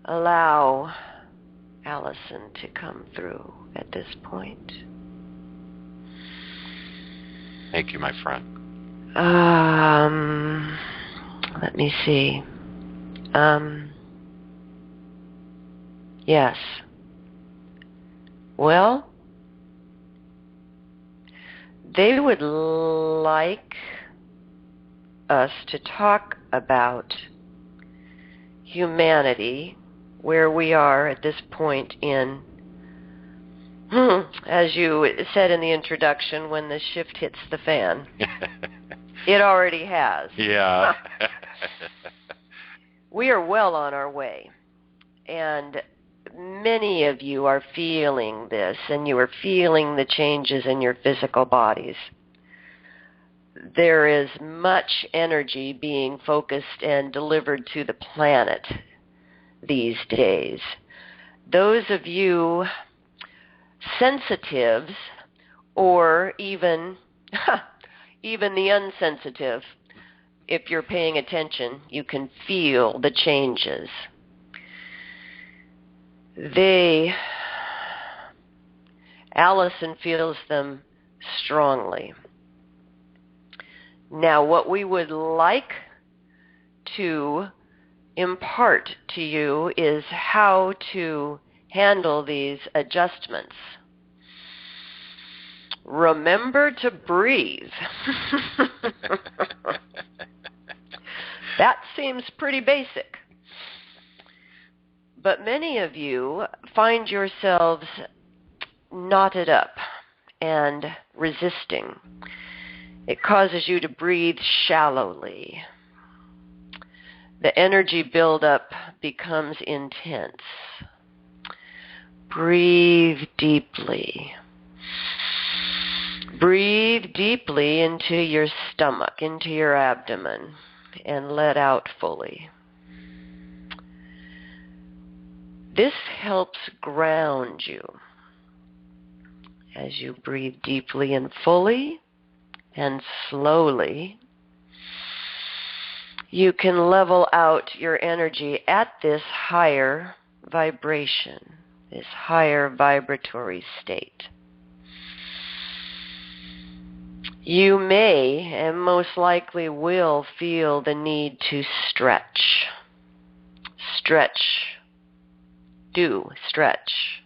allow Allison to come through at this point. Thank you, my friend. Let me see. Yes. Well, they would like us to talk about humanity, where we are at this point in, as you said in the introduction, when the shift hits the fan. It already has. Yeah. We are well on our way. And many of you are feeling this, and you are feeling the changes in your physical bodies. There is much energy being focused and delivered to the planet these days. Those of you sensitives, or even the unsensitive, if you're paying attention, you can feel the changes. Allison feels them strongly. Now, what we would like to impart to you is how to handle these adjustments. Remember to breathe. That seems pretty basic. But many of you find yourselves knotted up and resisting. It causes you to breathe shallowly. The energy buildup becomes intense. Breathe deeply. Breathe deeply into your stomach, into your abdomen, and let out fully. This helps ground you. As you breathe deeply and fully, And slowly, you can level out your energy at this higher vibration, this higher vibratory state. You may and most likely will feel the need to stretch. Stretch. Do stretch.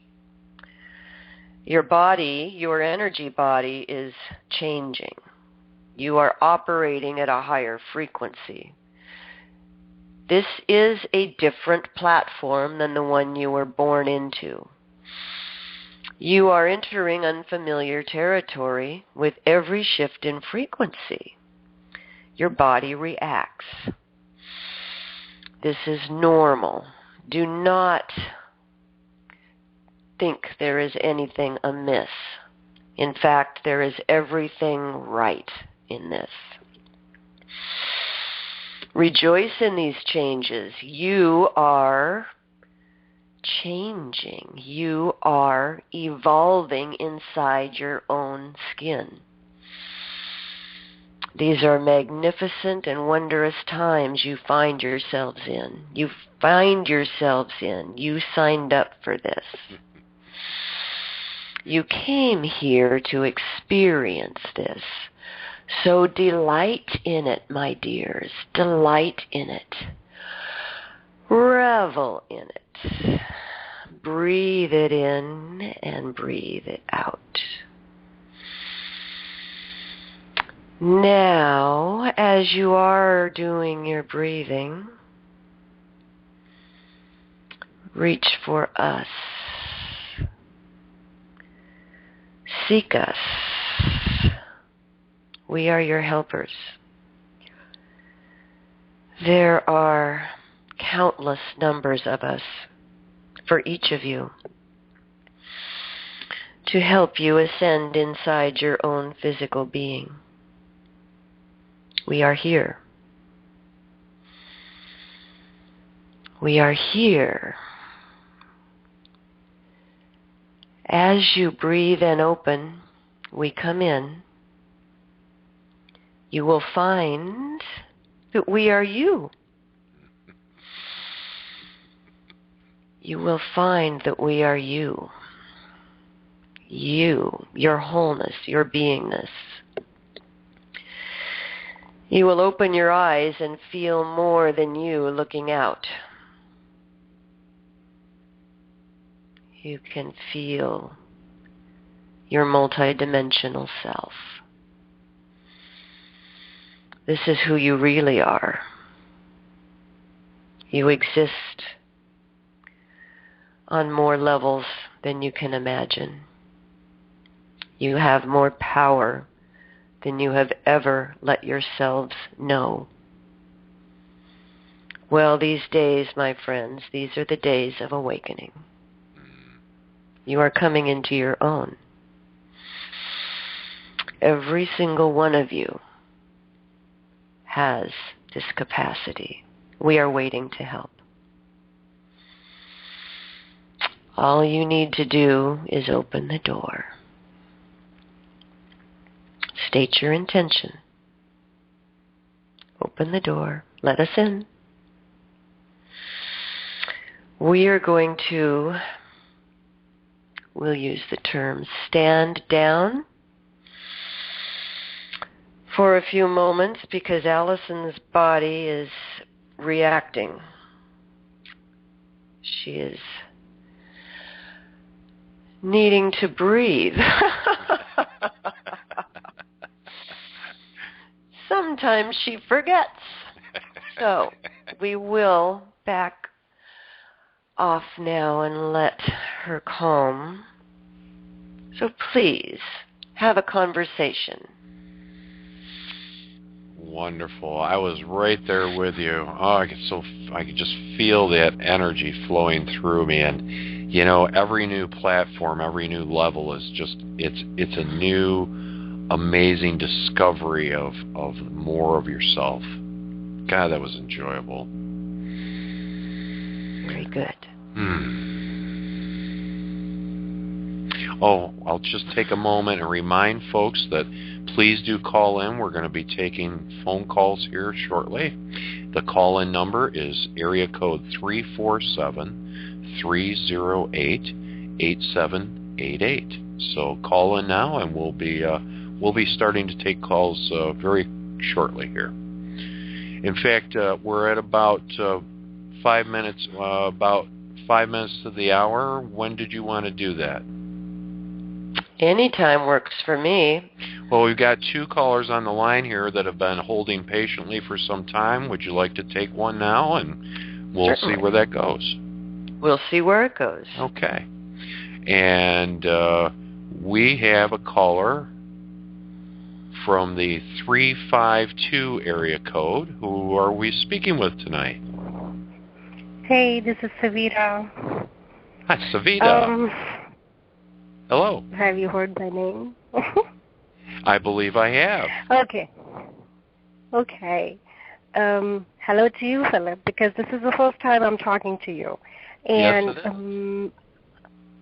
Your body, your energy body, is changing. You are operating at a higher frequency. This is a different platform than the one you were born into. You are entering unfamiliar territory with every shift in frequency. Your body reacts. This is normal. Do not think there is anything amiss. In fact, there is everything right in this. Rejoice in these changes. You are changing. You are evolving inside your own skin. These are magnificent and wondrous times you find yourselves in. You find yourselves in. You signed up for this. You came here to experience this. So delight in it, my dears. Delight in it. Revel in it. Breathe it in and breathe it out. Now, as you are doing your breathing, reach for us. Seek us. We are your helpers. There are countless numbers of us for each of you to help you ascend inside your own physical being. We are here. We are here. As you breathe and open, we come in. You will find that we are you. You will find that we are you. You, your wholeness, your beingness. You will open your eyes and feel more than you looking out. You can feel your multidimensional self. This is who you really are. You exist on more levels than you can imagine. You have more power than you have ever let yourselves know. Well, these days, my friends, these are the days of awakening. You are coming into your own. Every single one of you has this capacity. We are waiting to help. All you need to do is open the door. State your intention. Open the door. Let us in. We are going to, we'll use the term stand down for a few moments because Allison's body is reacting. She is needing to breathe. Sometimes she forgets. So we will back off now and let her calm. So please have a conversation. Wonderful. I was right there with you. Oh, I could just feel that energy flowing through me. And you know, every new platform, every new level is just it's a new, amazing discovery of more of yourself. God, that was enjoyable. Very good. Oh, I'll just take a moment and remind folks that please do call in. We're going to be taking phone calls here shortly. The call-in number is area code 347-308-8788. So call in now, and we'll be starting to take calls very shortly here. In fact, we're at about 5 minutes to the hour. When did you want to do that? Anytime works for me. Well, we've got 2 callers on the line here that have been holding patiently for some time. Would you like to take one now, and we'll Certainly. see where that goes? We'll see where it goes. Okay. And we have a caller from the 352 area code. Who are we speaking with tonight? Hey, this is Savita. Hi, Savita. Hello. Have you heard my name? I believe I have. Okay. Hello to you, Philip, because this is the first time I'm talking to you. And yes, it is.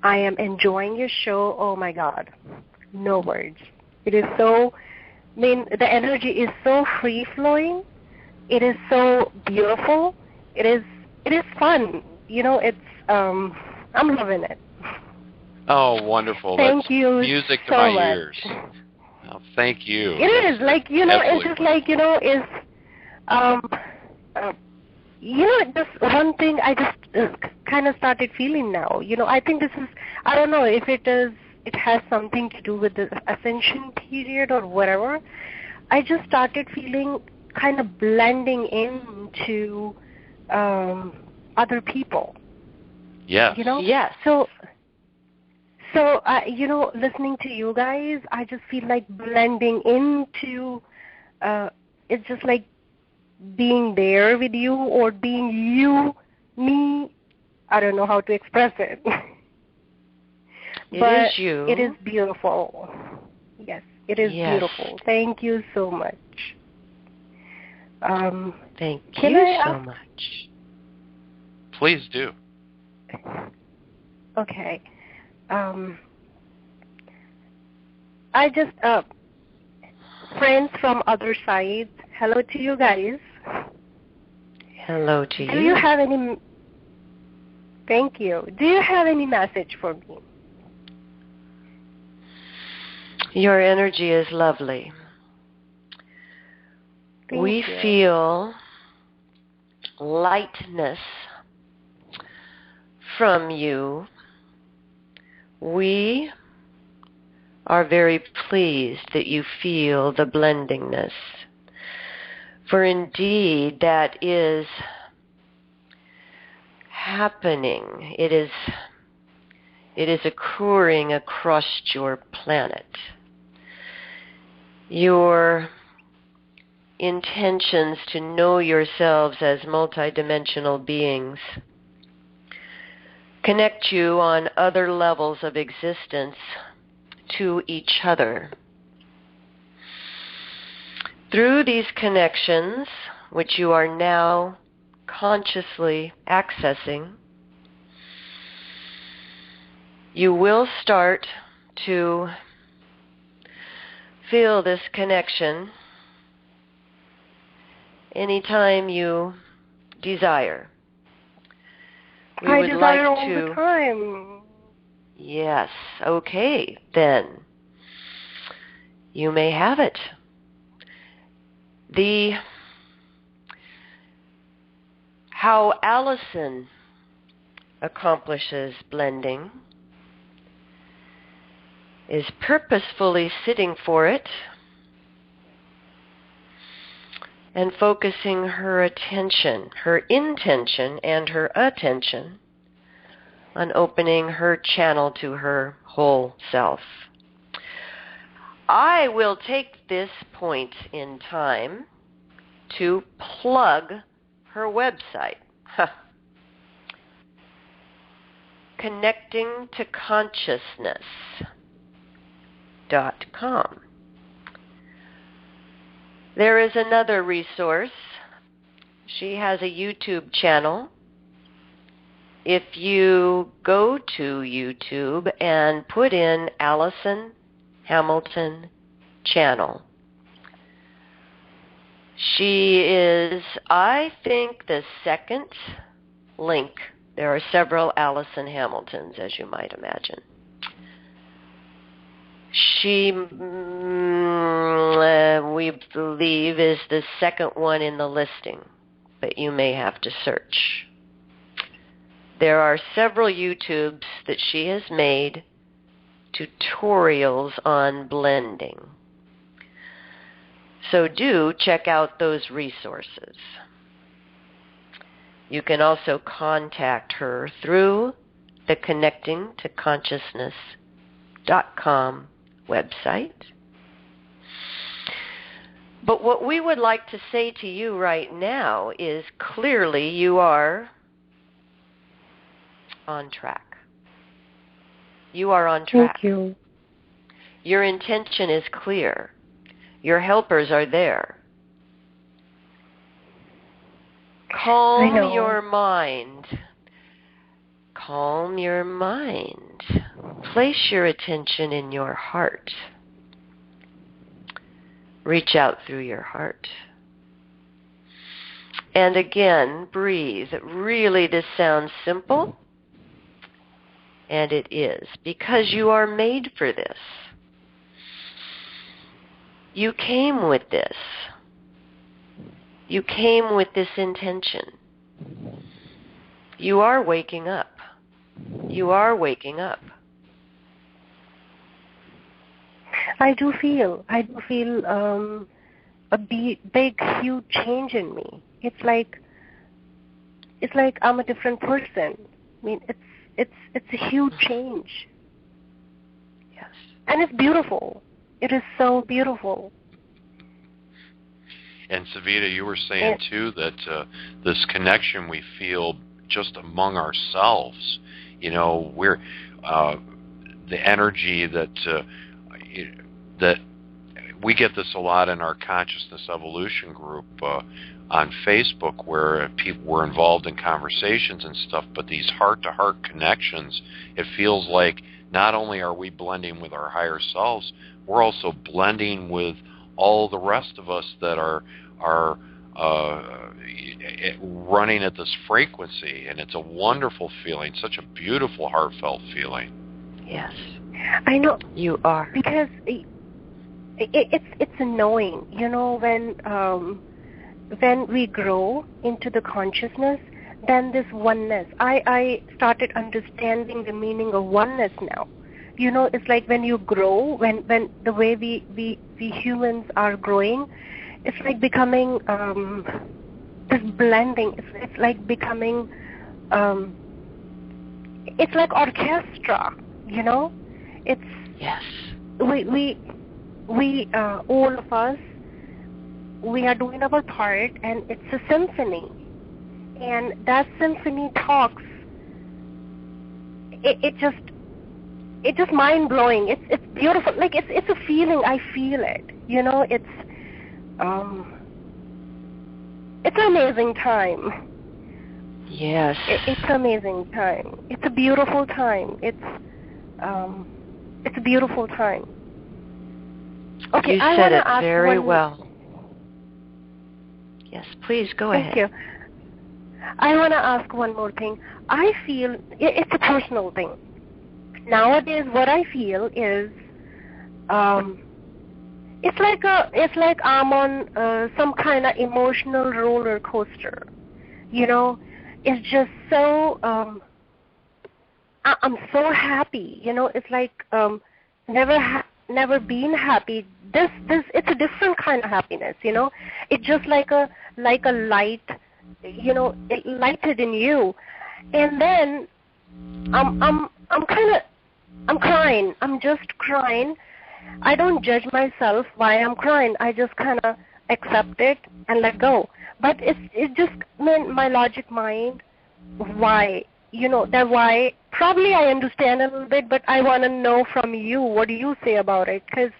I am enjoying your show. Oh, my God. No words. It is so, the energy is so free-flowing. It is so beautiful. It is fun. It's, I'm loving it. Oh, wonderful. Thank That's you music to so my much. ears. Oh, thank you. It is, it's just just one thing I just kind of started feeling now. I think this is, I don't know if it has something to do with the ascension period or whatever. I just started feeling kind of blending into other people. Yeah. Yes. So, listening to you guys, I just feel like blending into, it's just like being there with you or being you, me. I don't know how to express it. It but is you. It is beautiful. Yes, it is beautiful. Thank you so much. Thank you so much. Please do. Okay. I just, friends from other sides, hello to you guys. Hello to you. Do you have any, thank you. Do you have any message for me? Your energy is lovely. We feel lightness from you. We are very pleased that you feel the blendingness. For indeed, that is happening. It is occurring across your planet. Your intentions to know yourselves as multidimensional beings connect you on other levels of existence to each other. Through these connections, which you are now consciously accessing, you will start to feel this connection anytime you desire. I desire all the time. Yes, okay, then. You may have it. How Allison accomplishes blending is purposefully sitting for it and focusing her attention, her intention and her attention on opening her channel to her whole self. I will take this point in time to plug her website, connectingtoconsciousness.com. There is another resource. She has a YouTube channel. if you go to YouTube and put in Allison Hamilton channel, she is, I think, the second link. There are several Allison Hamiltons, as you might imagine. She, we believe, is the second one in the listing, but you may have to search. There are several YouTubes that she has made, tutorials on blending. So do check out those resources. You can also contact her through the connectingtoconsciousness.com website. But what we would like to say to you right now is clearly you are on track. You are on track. Thank you. Your intention is clear. Your helpers are there. Calm your mind. Calm your mind. Place your attention in your heart. Reach out through your heart. And again, breathe. Really, this sounds simple, and it is, because you are made for this. You came with this. You came with this intention. You are waking up. You are waking up. I do feel a big, huge change in me. It's like I'm a different person. I mean, it's a huge change. Yes. And it's beautiful. It is so beautiful. And Savita, you were saying too that this connection we feel just among ourselves, you know, we're the energy that we get this a lot in our Consciousness Evolution group on Facebook, where people were involved in conversations and stuff, but these heart-to-heart connections, it feels like not only are we blending with our higher selves, we're also blending with all the rest of us that are running at this frequency, and it's a wonderful feeling, such a beautiful, heartfelt feeling. Yes, I know you are, because it's annoying, you know, when we grow into the consciousness, then this oneness. I started understanding the meaning of oneness now. You know, it's like when you grow, when the way we humans are growing, it's like becoming this blending. It's like becoming it's like orchestra. You know, it's yes. We all of us, we are doing our part, and it's a symphony. And that symphony talks. It's just mind blowing. It's beautiful. Like it's a feeling. I feel it. You know, it's an amazing time. Yes. It's an amazing time. It's a beautiful time. It's a beautiful time. Okay, you I said it ask very well. Yes, please go ahead. Thank you. I want to ask one more thing. I feel it's a personal thing. Nowadays, what I feel is, it's like I'm on some kind of emotional roller coaster. You know, it's just so. I'm so happy. You know, it's like never been happy. This it's a different kind of happiness. You know, it's just like a light. You know, it lighted in you, and then I'm crying. I'm just crying. I don't judge myself why I'm crying. I just kind of accept it and let go. But it's just my logic mind. Why? You know, that why. Probably I understand a little bit, but I want to know from you. What do you say about it? Because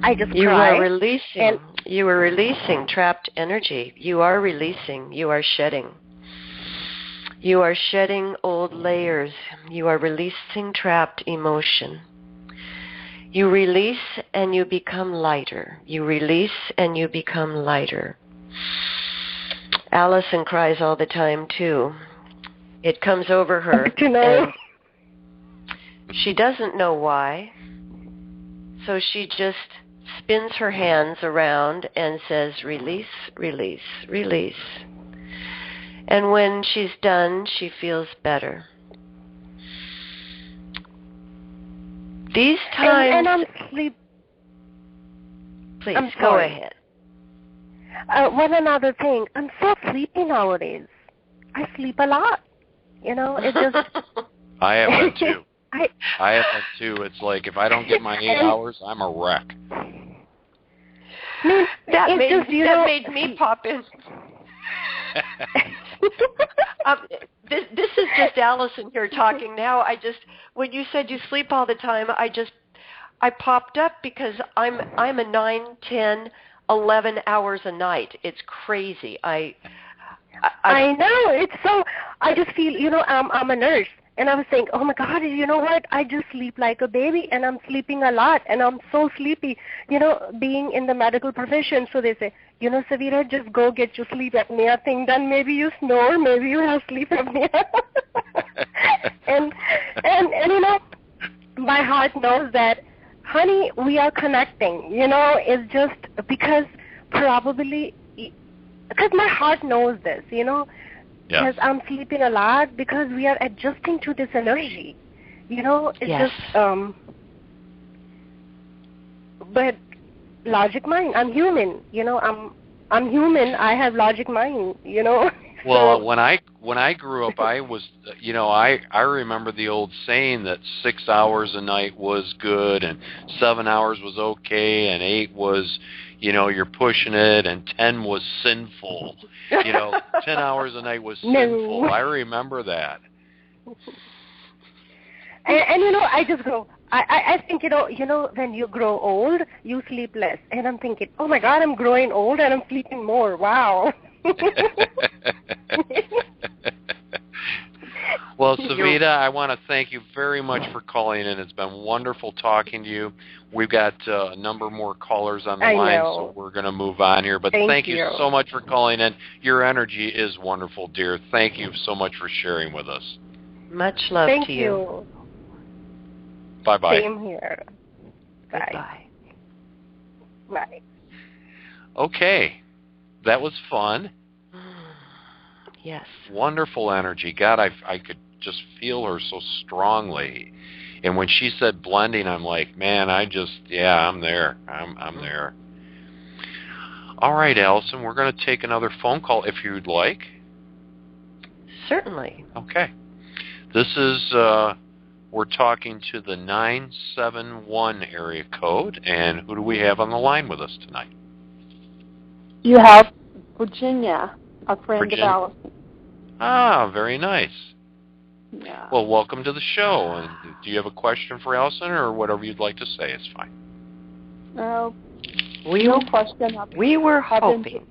I just cry. You were releasing trapped energy. You are releasing. You are shedding. You are shedding old layers. You are releasing trapped emotion. You release and you become lighter. You release and you become lighter. Allison cries all the time, too. It comes over her. You know? And she doesn't know why. So she just spins her hands around and says, release, release, release. And when she's done, she feels better. These times... And I'm sleep... Please, I'm go sorry. ahead. One another thing, I'm so sleepy nowadays. I sleep a lot. You know, it just... I have been too. I have been too. It's like if I don't get my 8 hours, I'm a wreck. That made me pop in. This is just Allison here talking now. When you said you sleep all the time, I popped up because I'm a 9, 10, 11 hours a night. It's crazy. I know. It's so, I just feel, you know, I'm a nurse. And I was saying, oh, my God, you know what? I just sleep like a baby, and I'm sleeping a lot, and I'm so sleepy, you know, being in the medical profession. So they say, you know, Savita, just go get your sleep apnea thing done. Maybe you snore. Maybe you have sleep apnea. and you know, my heart knows that, honey, we are connecting. You know, it's just because my heart knows this, you know. Yeah. Because I'm sleeping a lot, because we are adjusting to this energy. You know, it's yes. just, but logic mind, I'm human. You know, I'm human, I have logic mind, you know. Well, when I grew up, I was, you know, I remember the old saying that 6 hours a night was good, and 7 hours was okay, and 8 was, you know, you're pushing it, and 10 was sinful. You know, 10 hours a night was sinful. I remember that. And you know, I just go, I think, you know, when you grow old, you sleep less. And I'm thinking, oh, my God, I'm growing old and I'm sleeping more. Wow. Well, Savita, I want to thank you very much for calling in. It's been wonderful talking to you. We've got a number more callers on the line, so we're going to move on here. But thank you so much for calling in. Your energy is wonderful, dear. Thank you so much for sharing with us. Much love to you. Bye-bye. Same here. Bye. Bye. Bye. Okay. That was fun. Yes. Wonderful energy. God, I could just feel her so strongly. And when she said blending, I'm like, man, I'm there. I'm there. All right, Allison, we're going to take another phone call if you'd like. Certainly. Okay. This is, we're talking to the 971 area code, and who do we have on the line with us tonight? You have Virginia, a friend of Allison. Ah, very nice. Yeah. Well, welcome to the show. And do you have a question for Allison, or whatever you'd like to say is fine? No question. We were hoping.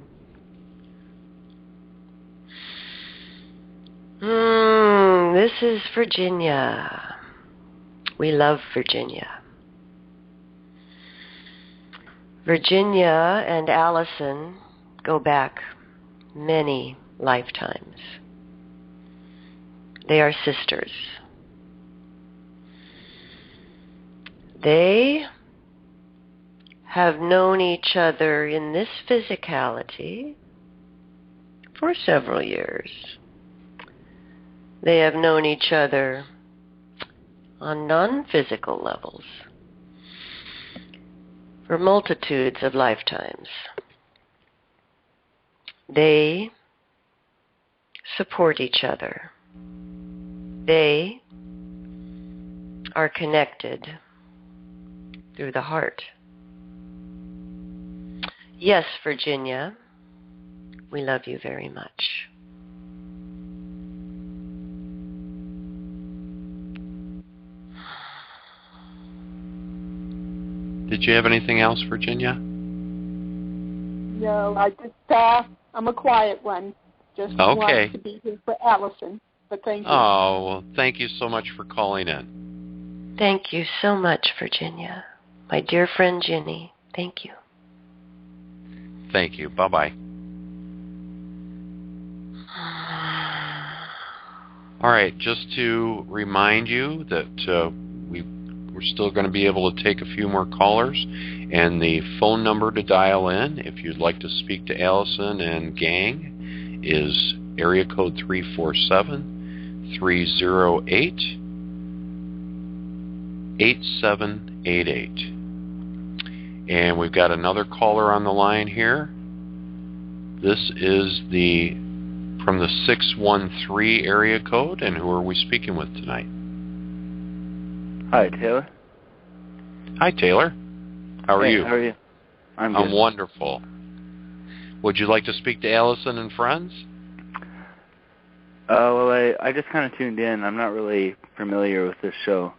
This is Virginia. We love Virginia. Virginia and Allison go back many lifetimes. They are sisters. They have known each other in this physicality for several years. They have known each other on non-physical levels for multitudes of lifetimes. They support each other. They are connected through the heart. Yes, Virginia, we love you very much. Did you have anything else, Virginia? No, I'm a quiet one. Just wanted to be here for Allison. But thank you. Oh, well, thank you so much for calling in. Thank you so much, Virginia. My dear friend Ginny, thank you. Thank you. Bye-bye. All right, just to remind you that we're still going to be able to take a few more callers, and the phone number to dial in if you'd like to speak to Allison and gang is area code 347-308-8788. And we've got another caller on the line here. This is from the 613 area code, and who are we speaking with tonight? Hi, Taylor. Hi, Taylor. How are you? How are you? I'm good. I'm wonderful. Would you like to speak to Allison and friends? Well, I just kind of tuned in. I'm not really familiar with this show.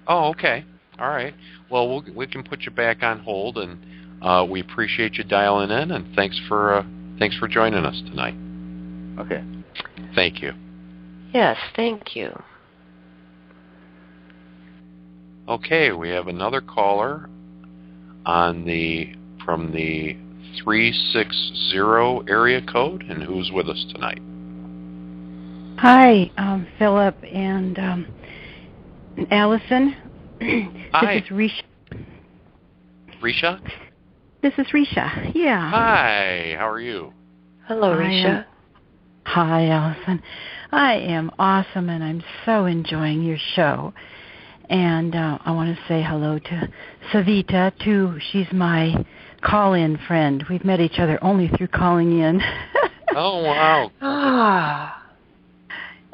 Oh, okay. All right. Well, we can put you back on hold, and we appreciate you dialing in, and thanks for joining us tonight. Okay. Thank you. Yes, thank you. Okay, we have another caller from the 360 area code, and who's with us tonight? Hi, Philip and Allison. Hi. This is Risha. Risha? This is Risha. Yeah. Hi. How are you? Hello, Risha. Hi, Allison. I am awesome, and I'm so enjoying your show. And I want to say hello to Savita, too. She's my call-in friend. We've met each other only through calling in. Oh, wow.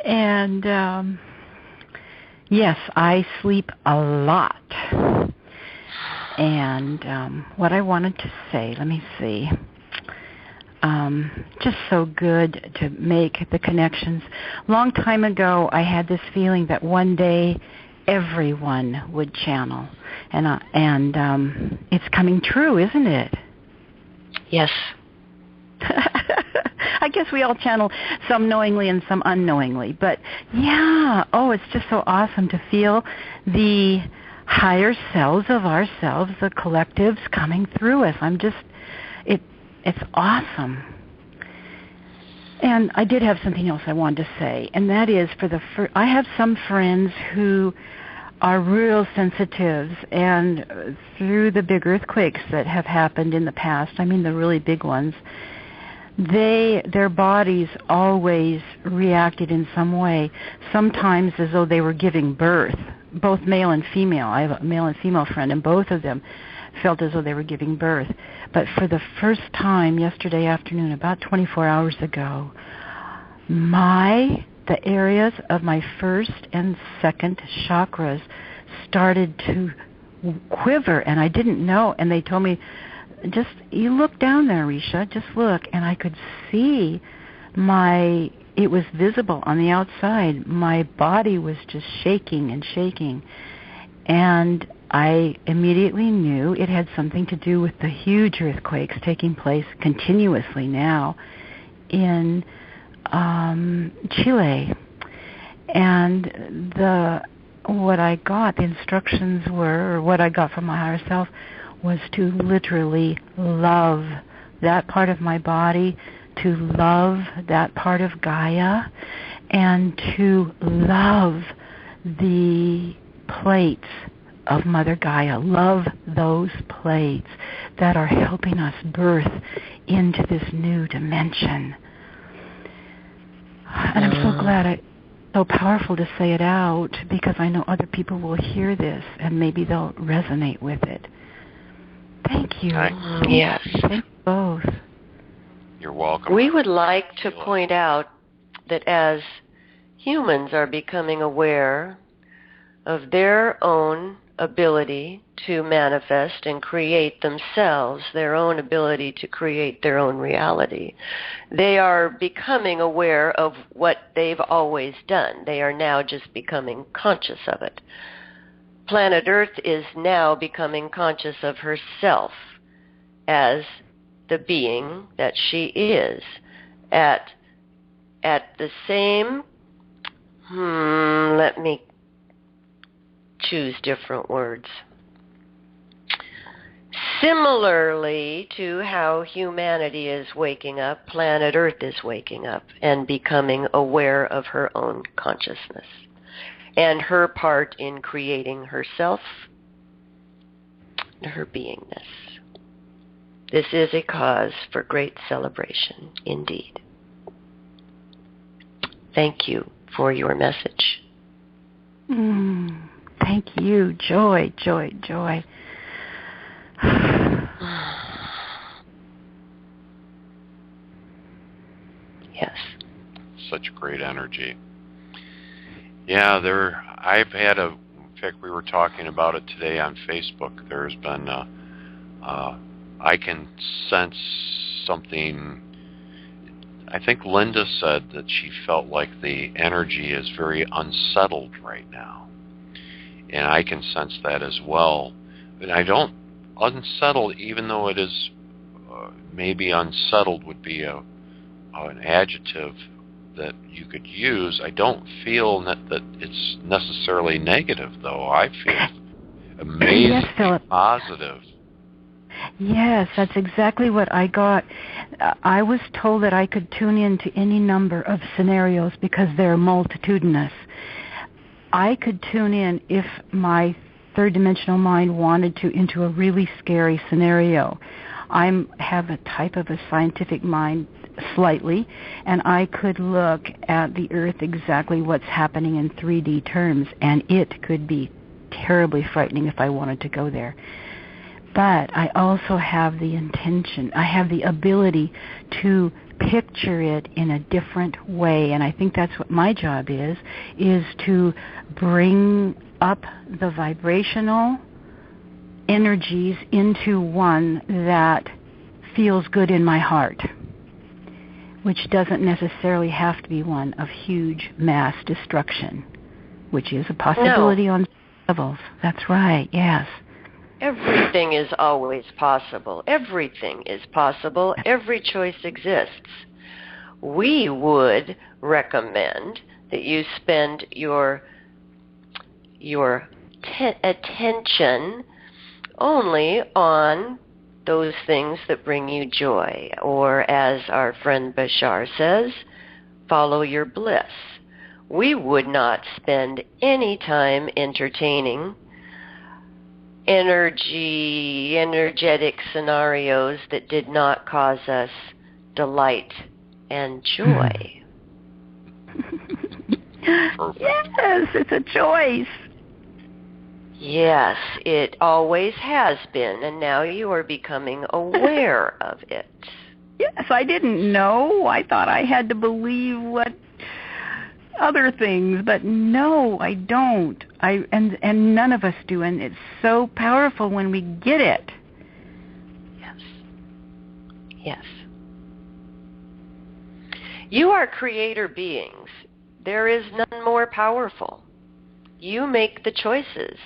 And, yes, I sleep a lot. And what I wanted to say, let me see. Just so good to make the connections. Long time ago, I had this feeling that one day everyone would channel. And it's coming true, isn't it? Yes. I guess we all channel, some knowingly and some unknowingly. But yeah, it's just so awesome to feel the higher selves of ourselves, the collectives coming through us. It's awesome. And I did have something else I wanted to say, and that is I have some friends who are real sensitives, and through the big earthquakes that have happened in the past, I mean the really big ones, their bodies always reacted in some way, sometimes as though they were giving birth, both male and female. I have a male and female friend, and both of them felt as though they were giving birth. But for the first time yesterday afternoon, about 24 hours ago, the areas of my first and second chakras started to quiver, and I didn't know. And they told me, you look down there, Risha, just look. And I could see it was visible on the outside. My body was just shaking and shaking. And I immediately knew it had something to do with the huge earthquakes taking place continuously now in Chile. And what I got, the instructions were, or what I got from my higher self, was to literally love that part of my body, to love that part of Gaia, and to love the plates of Mother Gaia. Love those plates that are helping us birth into this new dimension. And I'm so glad it's so powerful to say it out, because I know other people will hear this and maybe they'll resonate with it. Thank you. Yes. Thank you both. You're welcome. We would like to point out that as humans are becoming aware of their own ability to manifest and create themselves, their own ability to create their own reality, they are becoming aware of what they've always done. They are now just becoming conscious of it. Planet Earth is now becoming conscious of herself as the being that she is, at the same Let me choose different words. Similarly to how humanity is waking up, planet Earth is waking up and becoming aware of her own consciousness and her part in creating herself and her beingness. This is a cause for great celebration indeed. Thank you for your message. Thank you. Joy, joy, joy. Yes. Such great energy. Yeah, I've had in fact, we were talking about it today on Facebook. There's been, I can sense something. I think Linda said that she felt like the energy is very unsettled right now. And I can sense that as well. But unsettled, even though it is, maybe unsettled would be an adjective that you could use. I don't feel that it's necessarily negative, though. I feel amazingly positive. Yes, that's exactly what I got. I was told that I could tune into any number of scenarios because they're multitudinous. I could tune in if my third-dimensional mind wanted to into a really scary scenario. I have a type of a scientific mind slightly, and I could look at the Earth exactly what's happening in 3D terms, and it could be terribly frightening if I wanted to go there. But I also have the intention, I have the ability to picture it in a different way, and I think that's what my job is to bring up the vibrational energies into one that feels good in my heart, which doesn't necessarily have to be one of huge mass destruction, which is a possibility on levels. That's right, yes. Everything is always possible. Everything is possible. Every choice exists. We would recommend that you spend your attention only on those things that bring you joy, or as our friend Bashar says, follow your bliss. We would not spend any time entertaining energetic scenarios that did not cause us delight and joy. Yes, it's a choice. Yes, it always has been, and now you are becoming aware of it. Yes, I didn't know. I thought I had to believe what other things, but no, I don't. And none of us do, and it's so powerful when we get it. Yes. Yes. You are creator beings. There is none more powerful. You make the choices.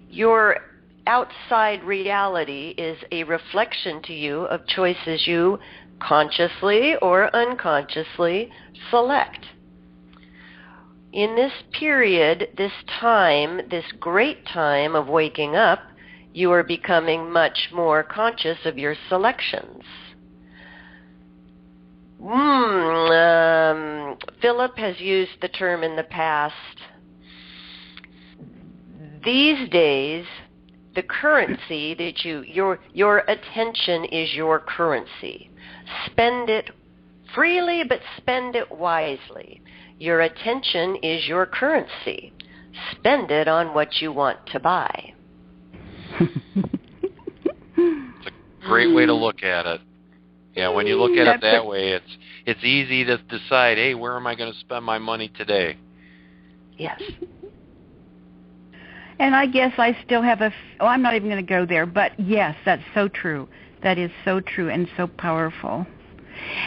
Your outside reality is a reflection to you of choices you consciously or unconsciously select. In this period, this time, this great time of waking up, you are becoming much more conscious of your selections. Philip has used the term in the past. These days, the currency that your attention is your currency. Spend it freely, but spend it wisely. Your attention is your currency. Spend it on what you want to buy. It's a great way to look at it. Yeah, when you look at it that way, it's easy to decide, hey, where am I going to spend my money today? Yes. And I guess I still have I'm not even going to go there, but yes, that's so true. That is so true and so powerful.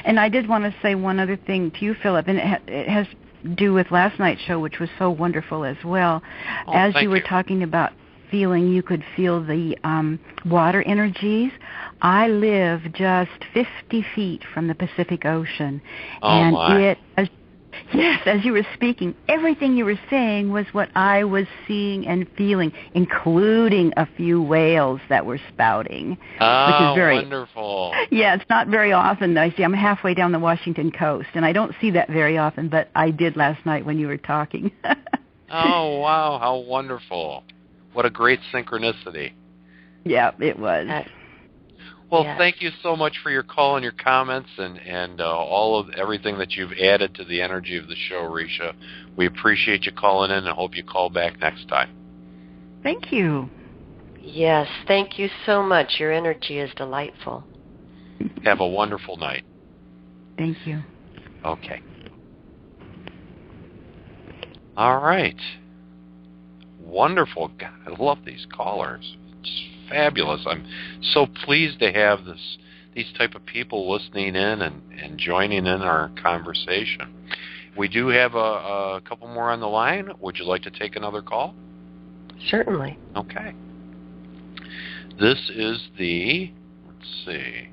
And I did want to say one other thing to you, Philip, and it has to do with last night's show, which was so wonderful as well. As you were talking about feeling, you could feel the water energies. I live just 50 feet from the Pacific Ocean, and Yes, as you were speaking, everything you were saying was what I was seeing and feeling, including a few whales that were spouting, which is very wonderful. Yeah, it's not very often. I see. I'm halfway down the Washington coast, and I don't see that very often, but I did last night when you were talking. Oh, wow, how wonderful. What a great synchronicity. Yeah, it was. Well, thank you so much for your call and your comments and all of everything that you've added to the energy of the show, Risha. We appreciate you calling in and hope you call back next time. Thank you. Yes, thank you so much. Your energy is delightful. Have a wonderful night. Thank you. Okay. All right. Wonderful. God, I love these callers. It's fabulous. I'm so pleased to have these type of people listening in and joining in our conversation. We do have a couple more on the line. Would you like to take another call? Certainly. Okay. This is the, let's see.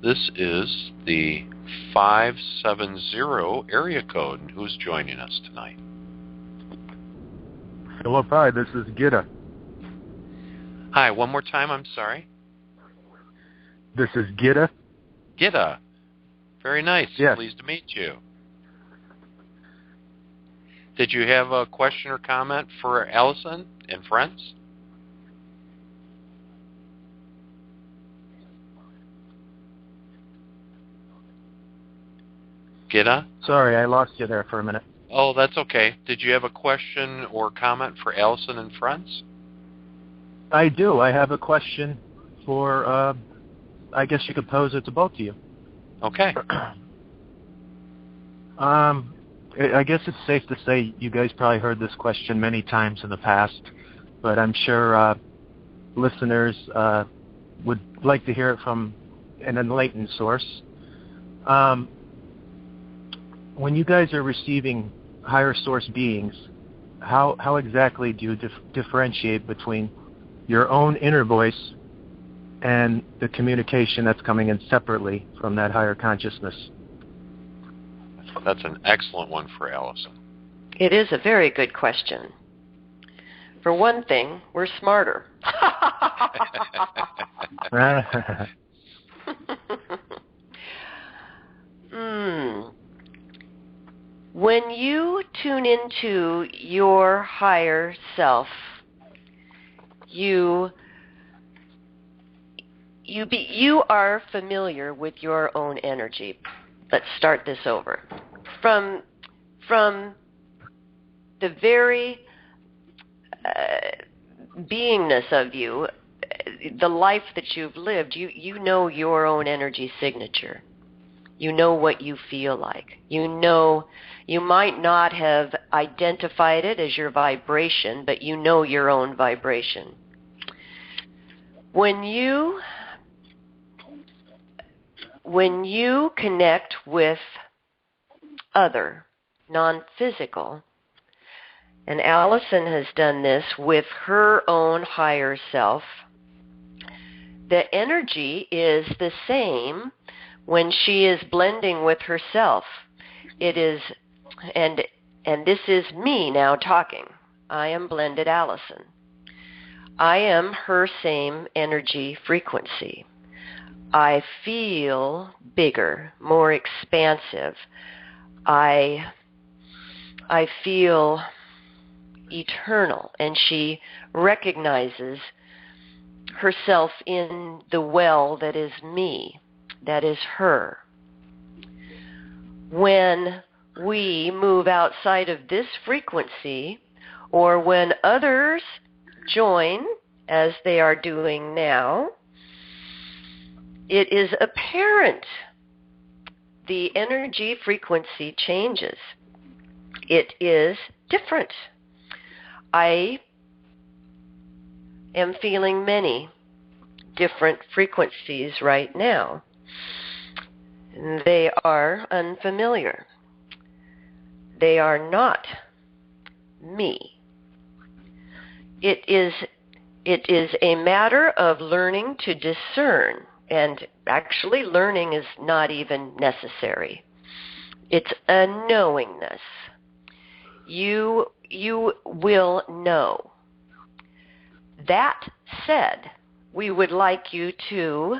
This is the 570 area code. And who's joining us tonight? Philip, hi, this is Gita. Hi, one more time, I'm sorry. This is Gita. Gita. Very nice. Yes. Pleased to meet you. Did you have a question or comment for Allison and friends? Gita? Sorry, I lost you there for a minute. Oh, that's okay. Did you have a question or comment for Allison and friends? I do. I have a question for, I guess you could pose it to both of you. Okay. I guess it's safe to say you guys probably heard this question many times in the past, but I'm sure listeners would like to hear it from an enlightened source. When you guys are receiving higher source beings, how exactly do you differentiate between your own inner voice and the communication that's coming in separately from that higher consciousness? That's an excellent one for Allison. It is a very good question. For one thing, we're smarter. When you tune into your higher self, you are familiar with your own energy. Let's start this over. From the very beingness of you, the life that you've lived, you know your own energy signature. You know what you feel like. You know, you might not have identified it as your vibration, but you know your own vibration. When you connect with other, non-physical, and Allison has done this with her own higher self, the energy is the same when she is blending with herself. It is, and this is me now talking. I am blended Allison. I am her same energy frequency. I feel bigger, more expansive. I feel eternal, and she recognizes herself in the well that is me, that is her. When we move outside of this frequency, or when others join, as they are doing now, it is apparent the energy frequency changes. It is different. I am feeling many different frequencies right now. They are unfamiliar. They are not me. It is a matter of learning to discern And actually, learning is not even necessary. It's a knowingness. You will know. That said, we would like you to,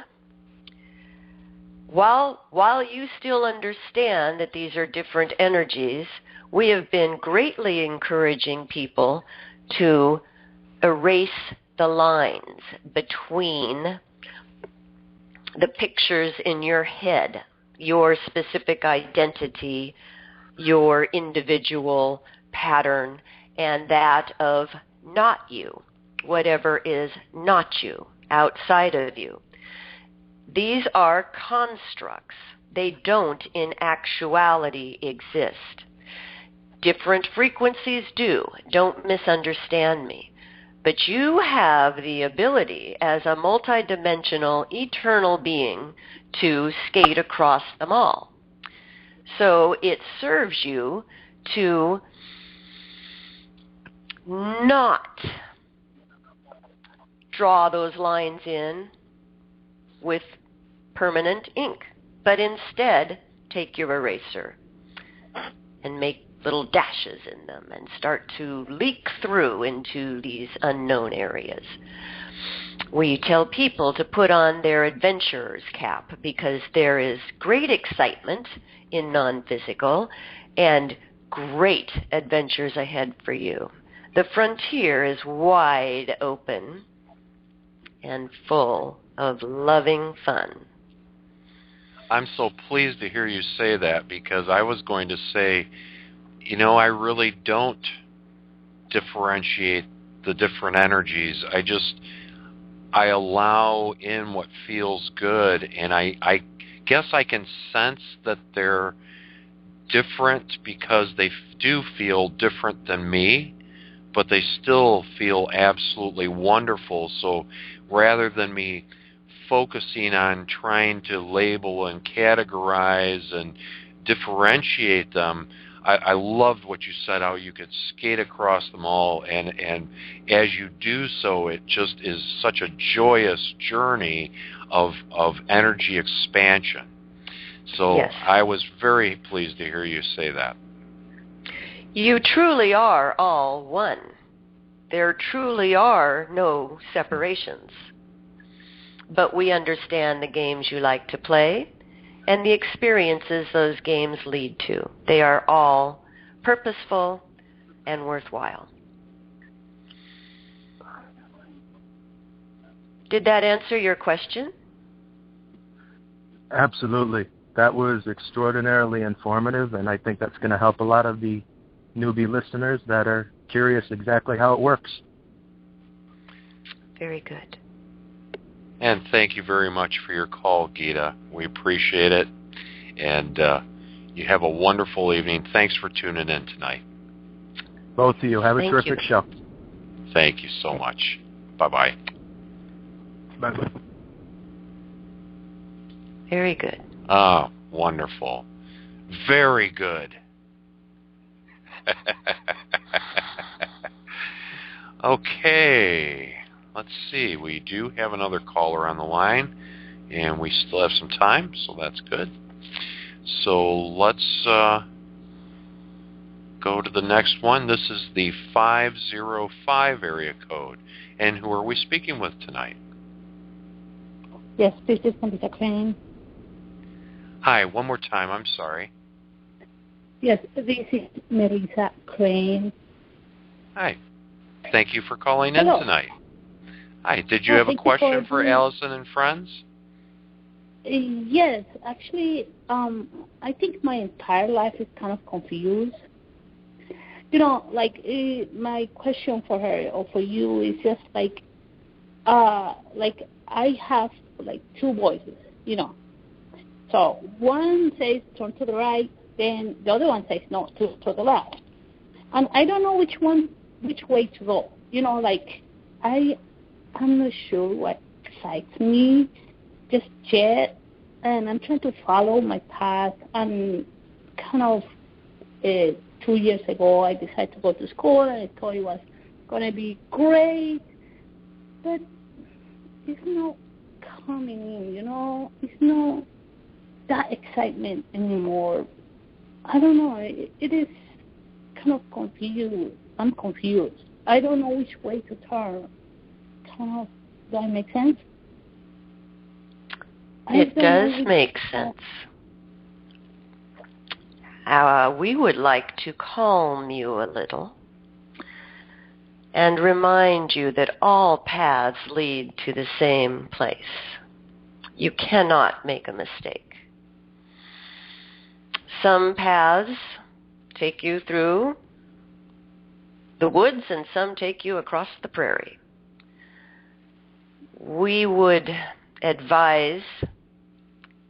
while you still understand that these are different energies, we have been greatly encouraging people to erase the lines between the pictures in your head, your specific identity, your individual pattern, and that of not you, whatever is not you, outside of you. These are constructs. They don't in actuality exist. Different frequencies do. Don't misunderstand me. But you have the ability as a multidimensional, eternal being to skate across them all. So it serves you to not draw those lines in with permanent ink, but instead take your eraser and make little dashes in them and start to leak through into these unknown areas. We tell people to put on their adventurer's cap because there is great excitement in non-physical and great adventures ahead for you. The frontier is wide open and full of loving fun. I'm so pleased to hear you say that, because I was going to say, I really don't differentiate the different energies. I allow in what feels good, and I guess I can sense that they're different because they do feel different than me, but they still feel absolutely wonderful. So rather than me focusing on trying to label and categorize and differentiate them, I loved what you said, how you could skate across them all, and as you do so, it just is such a joyous journey of energy expansion. So yes. I was very pleased to hear you say that. You truly are all one. There truly are no separations. But we understand the games you like to play and the experiences those games lead to. They are all purposeful and worthwhile. Did that answer your question? Absolutely. That was extraordinarily informative, and I think that's going to help a lot of the newbie listeners that are curious exactly how it works. Very good. And thank you very much for your call, Gita. We appreciate it. And you have a wonderful evening. Thanks for tuning in tonight. Both of you. Have a Thank terrific you. show. Thank you so much. Bye-bye. Bye-bye. Very good. Ah, wonderful. Very good. Okay. Let's see. We do have another caller on the line, and we still have some time, so that's good. So let's go to the next one. This is the 505 area code. And who are we speaking with tonight? Yes, this is Melissa Crane. Hi, one more time. I'm sorry. Yes, this is Melissa Crane. Hi. Thank you for calling Hello. in tonight. Hi. Did you have a question for Allison and friends? Yes, actually, I think my entire life is kind of confused. My question for her or for you is just I have two voices, So one says turn to the right, then the other one says no, to the left. And I don't know which way to go. I'm not sure what excites me just yet, and I'm trying to follow my path. And kind of 2 years ago, I decided to go to school, and I thought it was going to be great, but it's not coming in, It's not that excitement anymore. I don't know. It is kind of confused. I'm confused. I don't know which way to turn. Kind of, does that make sense? It does make sense. We would like to calm you a little and remind you that all paths lead to the same place. You cannot make a mistake. Some paths take you through the woods and some take you across the prairie. We would advise,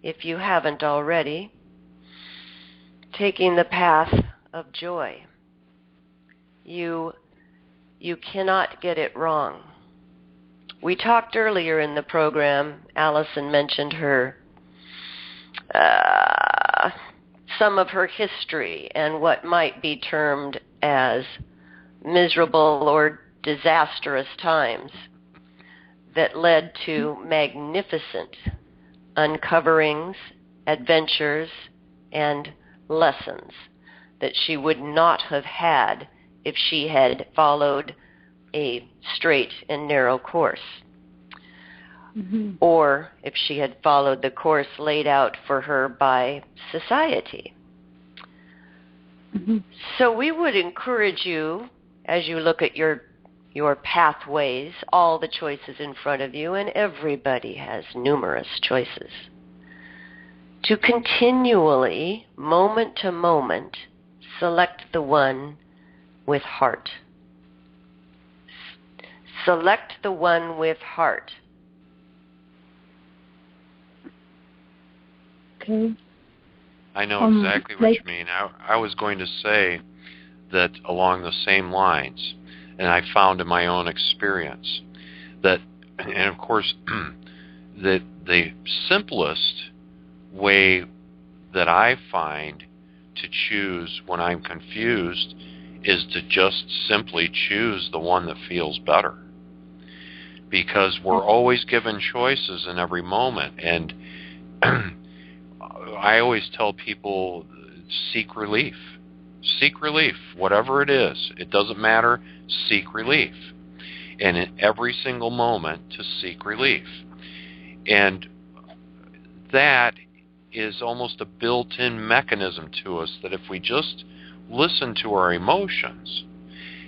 if you haven't already, taking the path of joy. You cannot get it wrong. We talked earlier in the program, Allison mentioned her some of her history and what might be termed as miserable or disastrous times that led to magnificent uncoverings, adventures, and lessons that she would not have had if she had followed a straight and narrow course, or if she had followed the course laid out for her by society. So we would encourage you, as you look at your pathways, all the choices in front of you, and everybody has numerous choices, to continually, moment to moment, select the one with heart. Select the one with heart. Okay. I know exactly what you mean. I was going to say that along the same lines, and I found in my own experience that, and of course, that the simplest way that I find to choose when I'm confused is to just simply choose the one that feels better. Because we're always given choices in every moment. And I always tell people, seek relief. Seek relief, whatever it is. It doesn't matter, seek relief. And in every single moment to seek relief. And that is almost a built-in mechanism to us that if we just listen to our emotions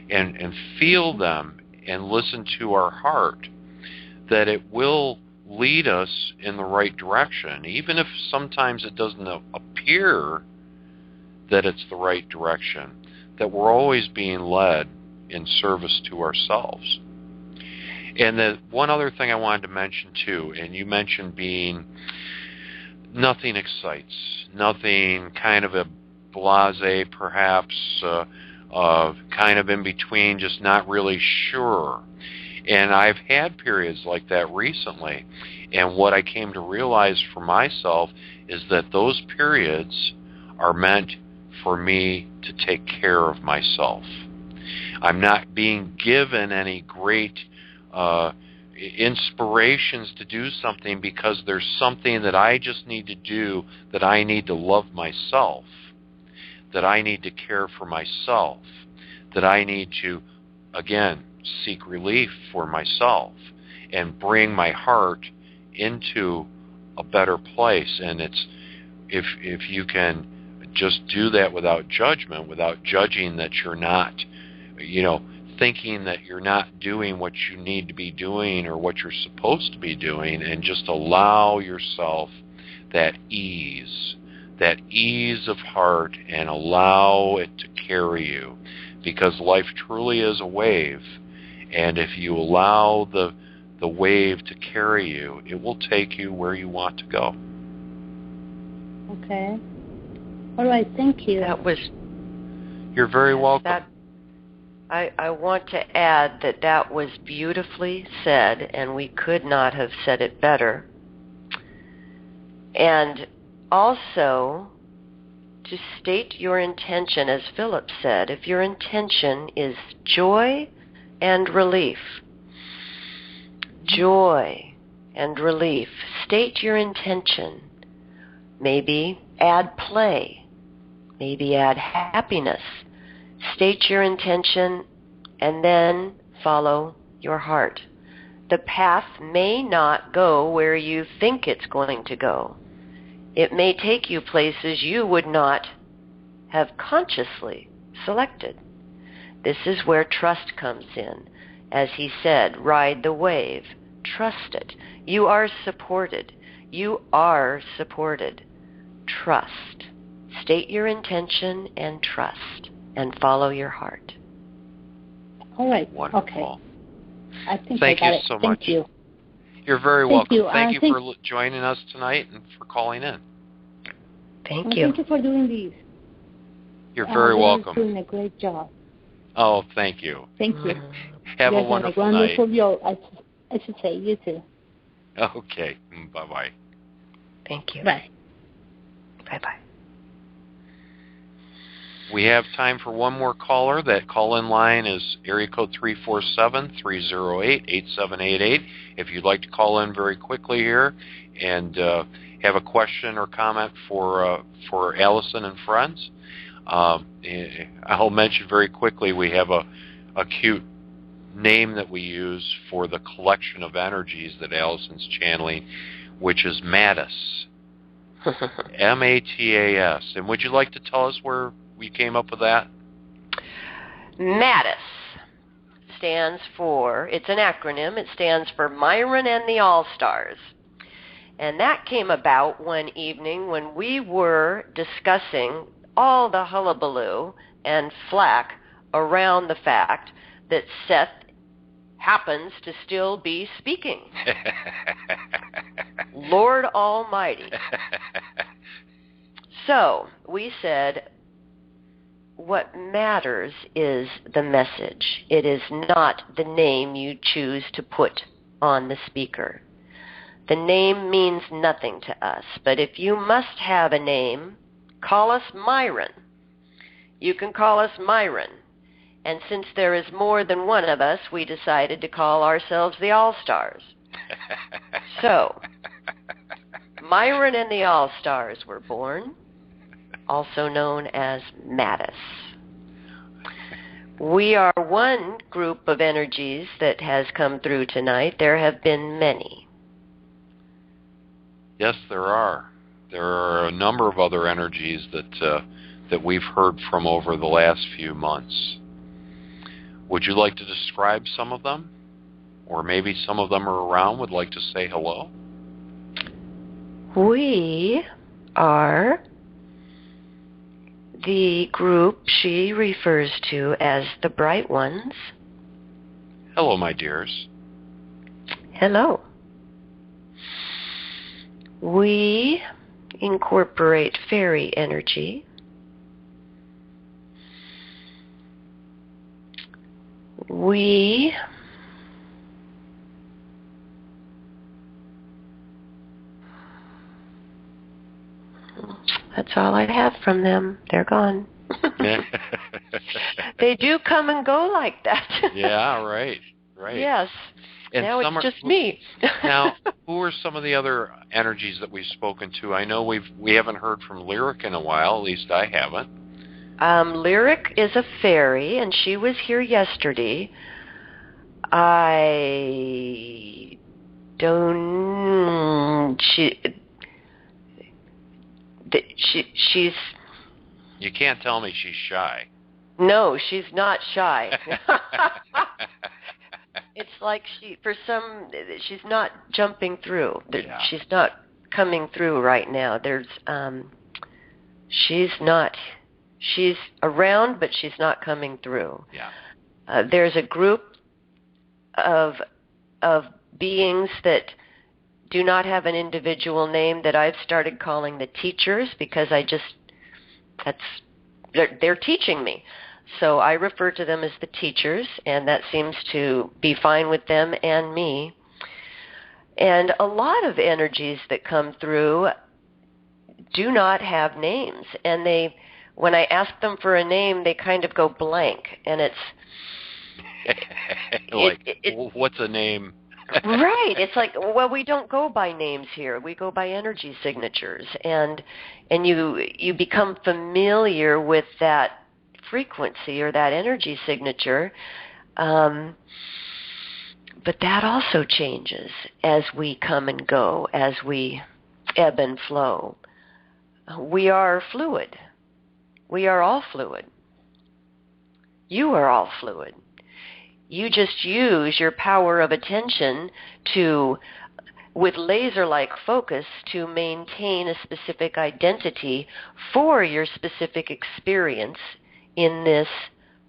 and feel them and listen to our heart, that it will lead us in the right direction, even if sometimes it doesn't appear that it's the right direction, that we're always being led in service to ourselves. And the one other thing I wanted to mention too, and you mentioned being nothing excites, nothing, kind of a blasé perhaps, kind of in between, just not really sure. And I've had periods like that recently. And what I came to realize for myself is that those periods are meant for me to take care of myself. I'm not being given any great inspirations to do something because there's something that I just need to do, that I need to love myself, that I need to care for myself, that I need to, again, seek relief for myself and bring my heart into a better place. And it's, if you can just do that without judgment, without judging that you're not, thinking that you're not doing what you need to be doing or what you're supposed to be doing, and just allow yourself that ease of heart, and allow it to carry you, because life truly is a wave. And if you allow the wave to carry you, it will take you where you want to go. Okay. All right, thank you. You're very welcome. I want to add that was beautifully said, and we could not have said it better. And also, to state your intention, as Philip said, if your intention is joy and relief, joy and relief. State your intention. Maybe add play. Maybe add happiness. State your intention and then follow your heart. The path may not go where you think it's going to go. It may take you places you would not have consciously selected. This is where trust comes in. As he said, ride the wave. Trust it. You are supported. You are supported. Trust. State your intention and trust, and follow your heart. All right. Wonderful. Okay. I think Thank I got you it. so Thank much. you. You're very welcome. Thank you Thank for joining us tonight and for calling in. Thank you. Thank you for doing this. You're very welcome. You're doing a great job. Oh, thank you. Thank you. Have a You're wonderful a wonderful night. I should say, you too. Okay. Bye-bye. Thank you. Bye. Bye-bye. We have time for one more caller. That call-in line is area code 347-308-8788. If you'd like to call in very quickly here and have a question or comment for Allison and friends, I'll mention very quickly we have a cute name that we use for the collection of energies that Allison's channeling, which is Mattis. M-A-T-A-S. And would you like to tell us where we came up with that? Mattis stands for, it's an acronym, it stands for Myron and the All-Stars. And that came about one evening when we were discussing all the hullabaloo and flack around the fact that Seth happens to still be speaking. Lord Almighty. So we said, what matters is the message. It is not the name you choose to put on the speaker. The name means nothing to us, but if you must have a name, call us Myron. You can call us Myron. And since there is more than one of us, we decided to call ourselves the All-Stars. So, Myron and the All-Stars were born, also known as Mattis. We are one group of energies that has come through tonight. There have been many. Yes, there are. There are a number of other energies that we've heard from over the last few months. Would you like to describe some of them? Or maybe some of them are around, would like to say hello? We are the group she refers to as the Bright Ones. Hello, my dears. Hello. We incorporate fairy energy. That's all I have from them. They're gone. They do come and go like that. Yeah, right. Yes. And now it's just me. Now, who are some of the other energies that we've spoken to? I know we haven't heard from Lyric in a while, at least I haven't. Lyric is a fairy, and she was here yesterday. I don't... She's... You can't tell me she's shy. No, she's not shy. It's like she's not jumping through. Yeah. She's not coming through right now. She's around, but she's not coming through. Yeah. There's a group of beings that do not have an individual name that I've started calling the teachers because they're teaching me. So I refer to them as the teachers, and that seems to be fine with them and me. And a lot of energies that come through do not have names, and when I ask them for a name, they kind of go blank, and it's what's a name? Right. It's like, well, we don't go by names here. We go by energy signatures, and you become familiar with that frequency or that energy signature. But that also changes as we come and go, as we ebb and flow. We are fluid. We are all fluid. You are all fluid. You just use your power of attention to, with laser-like focus, to maintain a specific identity for your specific experience in this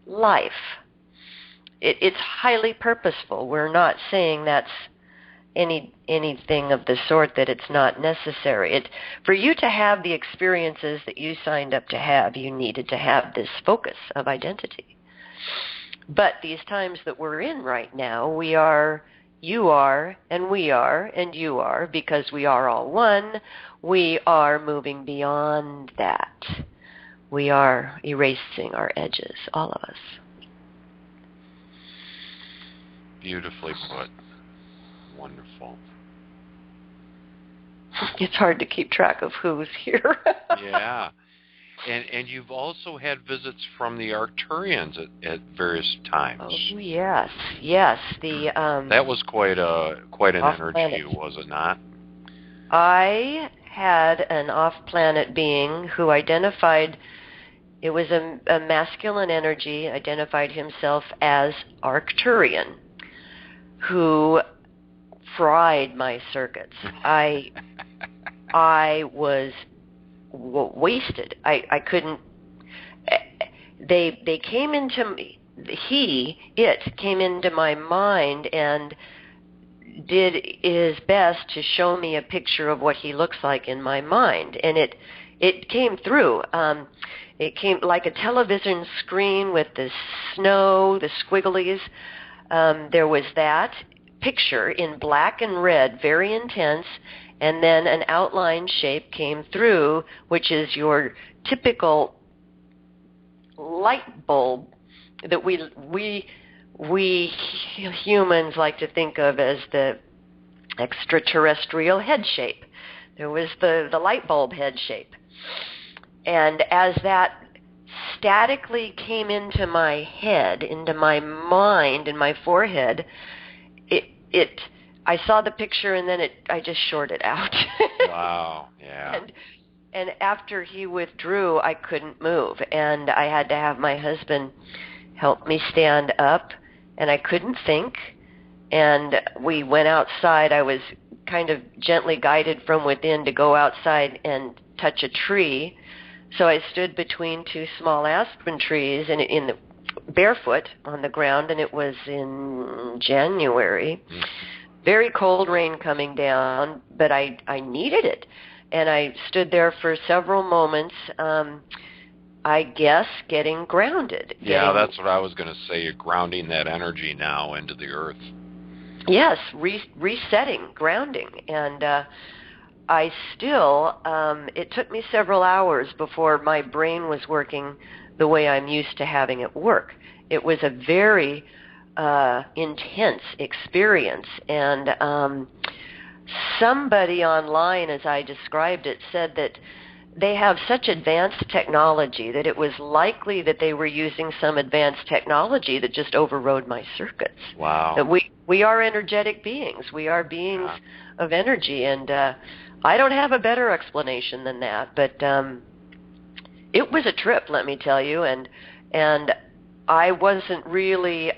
life. It's highly purposeful. We're not saying that's anything of the sort, that it's not necessary. For you to have the experiences that you signed up to have, you needed to have this focus of identity. But these times that we're in right now, we are, you are, and we are, and you are, because we are all one. We are moving beyond that. We are erasing our edges, all of us. Beautifully put. Wonderful. It's hard to keep track of who's here. Yeah. And you've also had visits from the Arcturians at various times. Oh, yes. That was quite an energy, was it not? I had an off-planet being who identified, it was a masculine energy, identified himself as Arcturian, who fried my circuits. I was wasted. I couldn't. They came into me. It came into my mind and did his best to show me a picture of what he looks like in my mind, and it came through. It came like a television screen with the snow, the squigglies. There was that picture in black and red, very intense. And then an outline shape came through, which is your typical light bulb that we humans like to think of as the extraterrestrial head shape. There was the light bulb head shape. And as that statically came into my head, into my mind, in my forehead, I saw the picture and then I just shorted out. Wow, yeah. And after he withdrew, I couldn't move. And I had to have my husband help me stand up, and I couldn't think. And we went outside. I was kind of gently guided from within to go outside and touch a tree. So I stood between two small aspen trees and in the barefoot on the ground, and it was in January. Mm-hmm. Very cold rain coming down, but I needed it. And I stood there for several moments, I guess, getting grounded. Yeah, that's what I was going to say. You're grounding that energy now into the earth. Yes, resetting, grounding. And I still, it took me several hours before my brain was working the way I'm used to having it work. It was a very intense experience, and somebody online, as I described it, said that they have such advanced technology that it was likely that they were using some advanced technology that just overrode my circuits. Wow. That we are energetic beings. We are beings of energy, and I don't have a better explanation than that, but it was a trip, let me tell you, and I wasn't really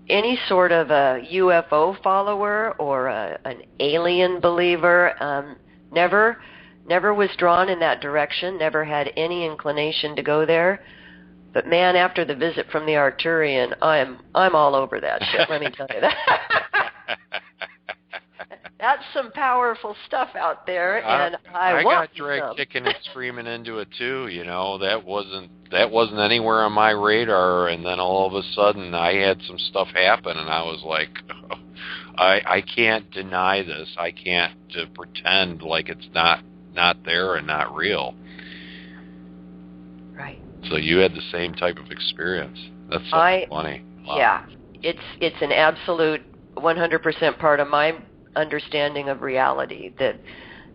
any sort of a UFO follower or an alien believer. Never was drawn in that direction, never had any inclination to go there. But man, after the visit from the Arcturian, I'm all over that shit, let me tell you that. That's some powerful stuff out there, and I want got dragged kicking and screaming into it too. You know, that wasn't anywhere on my radar, and then all of a sudden I had some stuff happen, and I was like, I can't deny this. I can't pretend like it's not there and not real. Right. So you had the same type of experience. That's so funny. Wow. Yeah, it's an absolute 100% part of my understanding of reality, that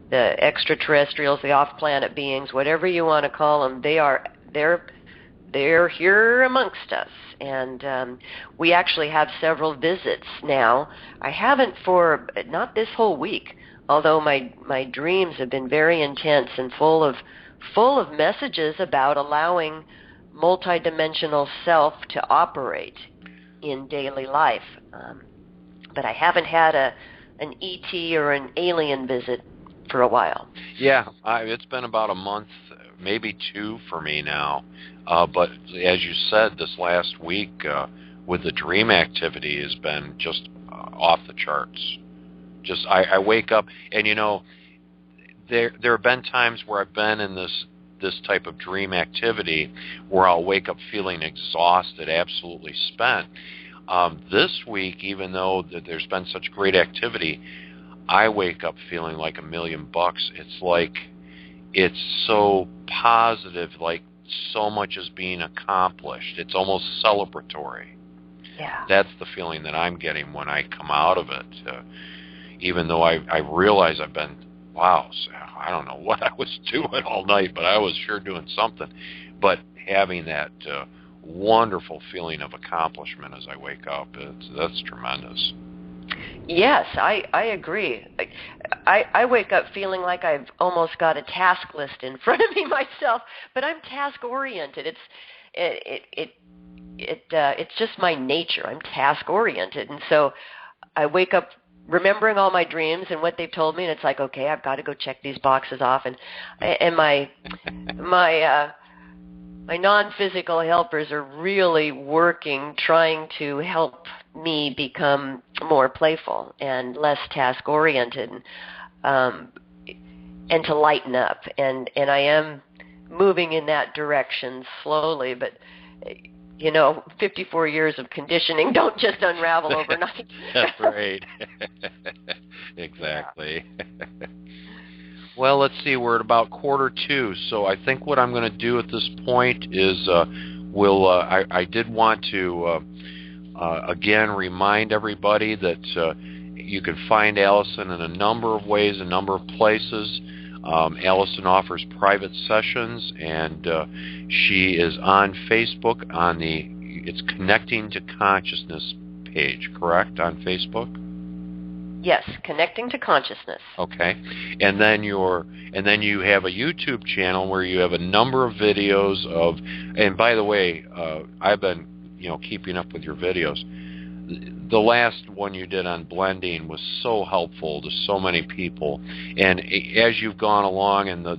the extraterrestrials, the off-planet beings, whatever you want to call them, they're here amongst us. And we actually have several visits now. I haven't for not this whole week, although my dreams have been very intense and full of messages about allowing multidimensional self to operate in daily life. But I haven't had an ET or an alien visit for a while. Yeah, it's been about a month, maybe 2 for me now. But as you said, this last week with the dream activity has been just off the charts. Just I wake up, and there have been times where I've been in this type of dream activity where I'll wake up feeling exhausted, absolutely spent. This week, even though there's been such great activity, I wake up feeling like $1,000,000. It's like, it's so positive, like so much is being accomplished. It's almost celebratory. Yeah. That's the feeling that I'm getting when I come out of it. Even though I realize I've been, wow, I don't know what I was doing all night, but I was sure doing something. But having that wonderful feeling of accomplishment as I wake up, that's tremendous. Yes, I agree. I wake up feeling like I've almost got a task list in front of me myself, but I'm task oriented. It's just my nature. I'm task oriented, and so I wake up remembering all my dreams and what they've told me, and it's like, okay, I've got to go check these boxes off, and my non-physical helpers are really working, trying to help me become more playful and less task-oriented, and to lighten up. And I am moving in that direction slowly, but 54 years of conditioning don't just unravel overnight. That's right. Exactly. Well, let's see. We're at about 1:45, so I think what I'm going to do at this point is I did want to again remind everybody that you can find Allison in a number of ways, a number of places. Allison offers private sessions, and she is on Facebook on it's Connecting to Consciousness page, correct, on Facebook? Yes, Connecting to Consciousness. Okay, and then you have a YouTube channel where you have a number of videos of. And by the way, I've been keeping up with your videos. The last one you did on blending was so helpful to so many people, and as you've gone along, and the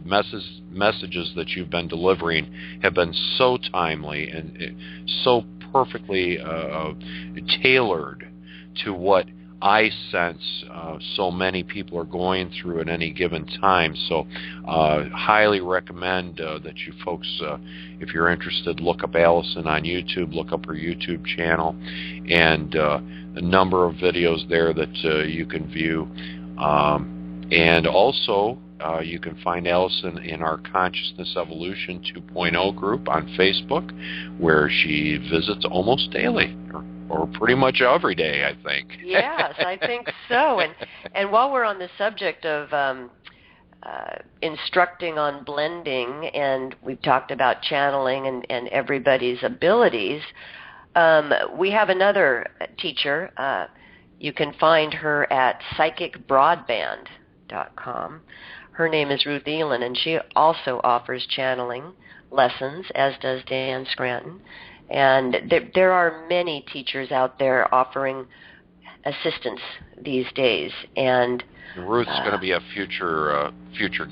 messages that you've been delivering have been so timely and so perfectly tailored to what I sense so many people are going through at any given time. So highly recommend that you folks, if you're interested, look up Allison on YouTube, look up her YouTube channel, and a number of videos there that you can view. And also, you can find Allison in our Consciousness Evolution 2.0 group on Facebook, where she visits almost daily, or pretty much every day, I think. Yes, I think so. And while we're on the subject of instructing on blending, and we've talked about channeling and everybody's abilities, we have another teacher. You can find her at psychicbroadband.com. Her name is Ruth Elin, and she also offers channeling lessons, as does Dan Scranton. And there are many teachers out there offering assistance these days. And Ruth's going to be a future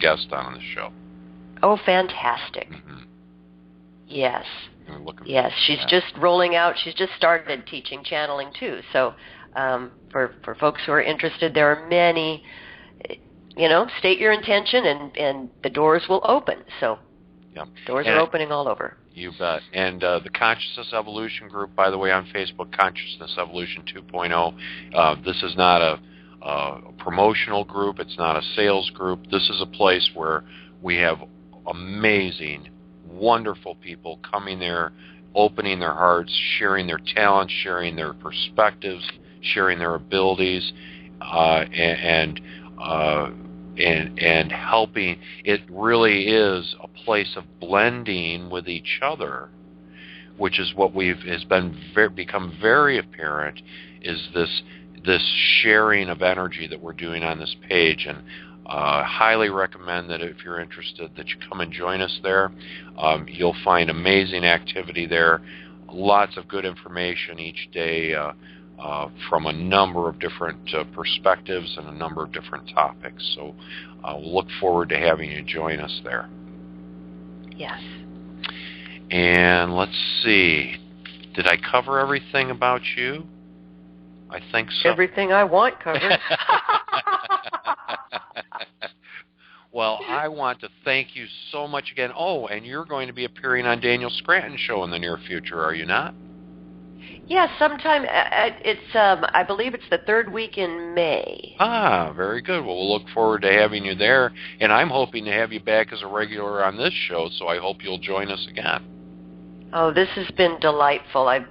guest on the show. Oh, fantastic! Mm-hmm. Yes, yes. She's just rolling out. She's just started teaching channeling too. So for folks who are interested, there are many. State your intention, and the doors will open. So doors are opening all over. You bet. And the Consciousness Evolution group, by the way, on Facebook, Consciousness Evolution 2.0. This is not a promotional group. It's not a sales group. This is a place where we have amazing, wonderful people coming there, opening their hearts, sharing their talents, sharing their perspectives, sharing their abilities, and helping. It really is a place of blending with each other, which is what become very apparent, is this sharing of energy that we're doing on this page. And highly recommend that if you're interested that you come and join us there. You'll find amazing activity there, lots of good information each day from a number of different perspectives and a number of different topics. So we'll look forward to having you join us there. Yes. And let's see, did I cover everything about you? I think so. Everything I want covered. Well, I want to thank you so much again. Oh, and you're going to be appearing on Daniel Scranton's show in the near future, are you not? Yeah, sometime. I believe it's the third week in May. Ah, very good. Well, we'll look forward to having you there, and I'm hoping to have you back as a regular on this show, so I hope you'll join us again. Oh, this has been delightful. I've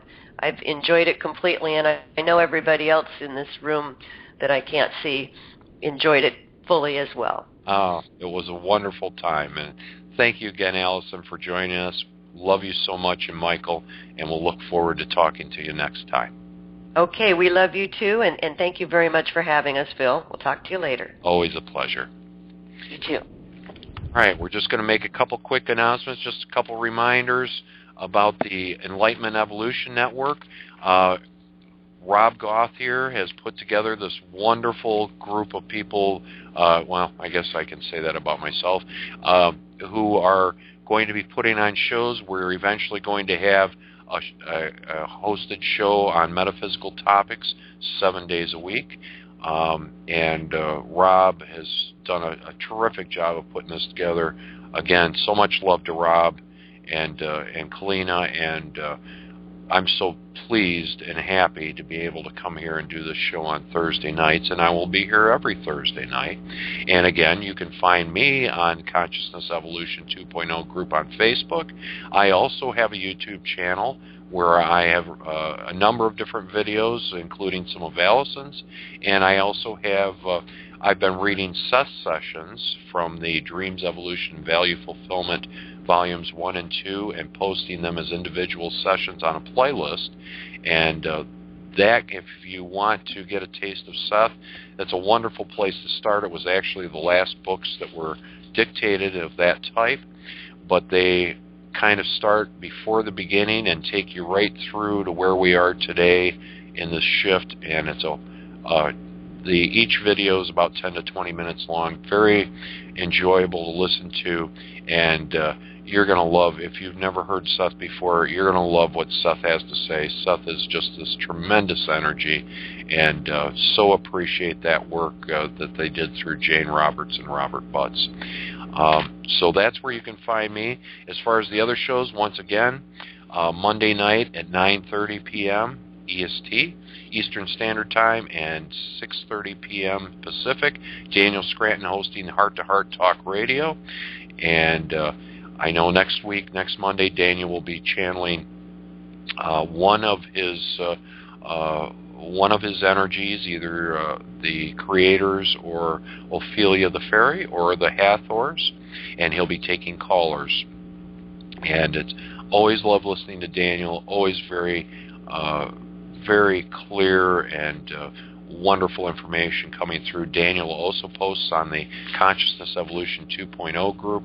enjoyed it completely, and I know everybody else in this room that I can't see enjoyed it fully as well. Oh, it was a wonderful time, and thank you again, Allison, for joining us. Love you so much, and Michael, and we'll look forward to talking to you next time. Okay, we love you too, and thank you very much for having us, Phil. We'll talk to you later. Always a pleasure. You too. All right, we're just going to make a couple quick announcements, just a couple reminders about the Enlightenment Evolution Network. Rob Goth here has put together this wonderful group of people, well, I guess I can say that about myself, who are going to be putting on shows. We're eventually going to have a hosted show on metaphysical topics 7 days a week. And Rob has done a terrific job of putting this together. Again, so much love to Rob and Kalina, and I'm so pleased and happy to be able to come here and do this show on Thursday nights, and I will be here every Thursday night. And again, you can find me on Consciousness Evolution 2.0 group on Facebook. I also have a YouTube channel where I have a number of different videos, including some of Allison's, and I also have, I've been reading Seth's sessions from the Dreams, Evolution, Value Fulfillment Volumes 1 and 2 and posting them as individual sessions on a playlist. And that, if you want to get a taste of Seth, that's a wonderful place to start. It was actually the last books that were dictated of that type, but they kind of start before the beginning and take you right through to where we are today in this shift. And it's each video is about 10 to 20 minutes long, very enjoyable to listen to, and you're going to love, if you've never heard Seth before, you're going to love what Seth has to say. Seth is just this tremendous energy, and so appreciate that work that they did through Jane Roberts and Robert Butts. So that's where you can find me. As far as the other shows, once again, Monday night at 9:30 p.m. EST, Eastern Standard Time, and 6:30 p.m. Pacific. Daniel Scranton hosting Heart to Heart Talk Radio. And I know next Monday, Daniel will be channeling one of his energies, either the Creators or Ophelia the Fairy or the Hathors, and he'll be taking callers. And it's always love listening to Daniel, always very clear and wonderful information coming through. Daniel also posts on the Consciousness Evolution 2.0 group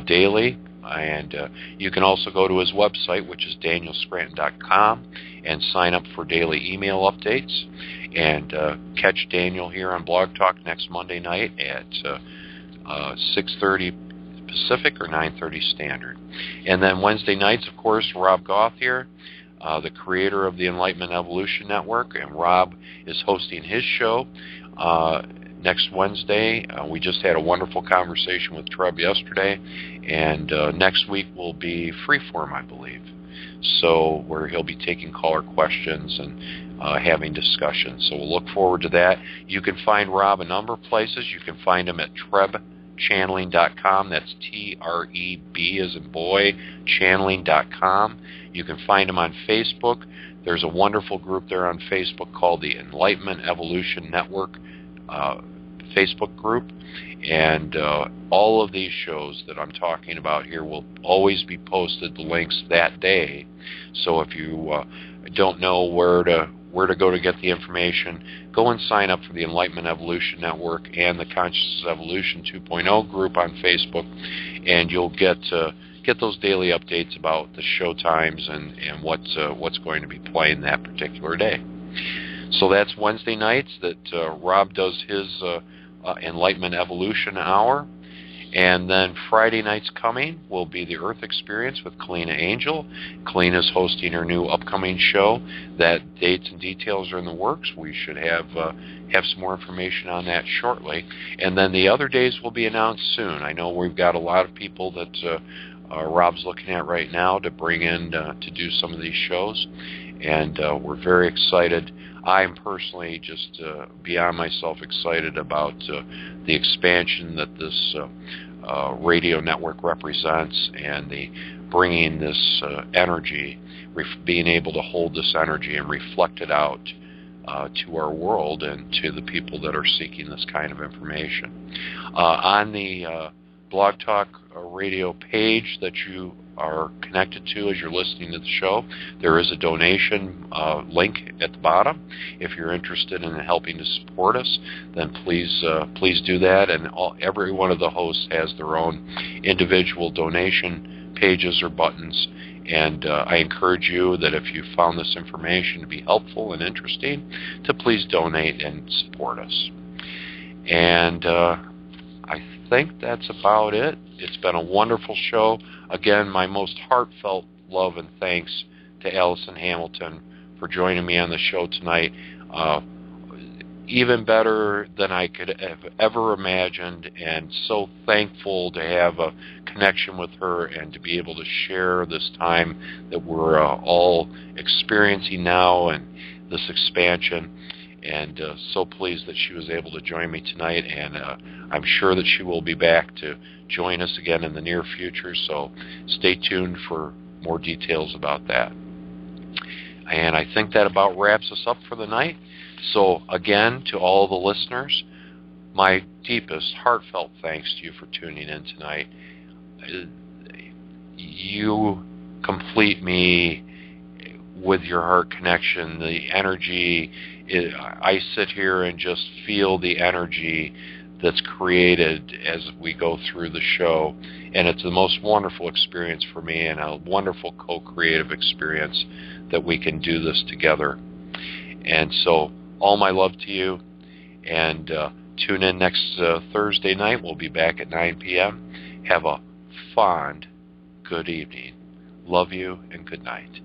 daily, and you can also go to his website, which is danielscranton.com, and sign up for daily email updates, and catch Daniel here on Blog Talk next Monday night at 6:30 Pacific or 9:30 Standard. And then Wednesday nights, of course, Rob Goth here, the creator of the Enlightenment Evolution Network, and Rob is hosting his show next Wednesday. We just had a wonderful conversation with Treb yesterday, and next week will be Freeform, I believe, so where he'll be taking caller questions and having discussions. So we'll look forward to that. You can find Rob a number of places. You can find him at trebchanneling.com. That's TREB as in boy, channeling.com. You can find him on Facebook. There's a wonderful group there on Facebook called the ENlightenment Evolution Network Facebook group. And all of these shows that I'm talking about here will always be posted, the links, that day. So if you don't know where to go to get the information, go and sign up for the Enlightenment Evolution Network and the Consciousness Evolution 2.0 group on Facebook, and you'll get those daily updates about the show times and what's going to be playing that particular day. So that's Wednesday nights that Rob does his Enlightenment Evolution Hour. And then Friday nights coming will be the Earth Experience with Kalina Angel. Kalina is hosting her new upcoming show. That dates and details are in the works. We should have some more information on that shortly. And then the other days will be announced soon. I know we've got a lot of people that Rob's looking at right now to bring in to do some of these shows. And we're very excited. I'm personally just beyond myself excited about the expansion that this radio network represents, and the bringing this energy, being able to hold this energy and reflect it out to our world and to the people that are seeking this kind of information. On the Blog Talk radio page that you are connected to as you're listening to the show, there is a donation link at the bottom. If you're interested in helping to support us, then please do that. And every one of the hosts has their own individual donation pages or buttons. And I encourage you that if you found this information to be helpful and interesting, to please donate and support us. And I think that's about it. It's been a wonderful show. Again, my most heartfelt love and thanks to Allison Hamilton for joining me on the show tonight. Even better than I could have ever imagined, and so thankful to have a connection with her and to be able to share this time that we're all experiencing now and this expansion. And so pleased that she was able to join me tonight, and I'm sure that she will be back to join us again in the near future, so stay tuned for more details about that. And I think that about wraps us up for the night. So again, to all the listeners, my deepest heartfelt thanks to you for tuning in tonight. You complete me with your heart connection, the energy. I sit here and just feel the energy that's created as we go through the show, and it's the most wonderful experience for me, and a wonderful co-creative experience that we can do this together. And so all my love to you, and tune in next Thursday night. We'll be back at 9 p.m. Have a fond good evening. Love you, and good night.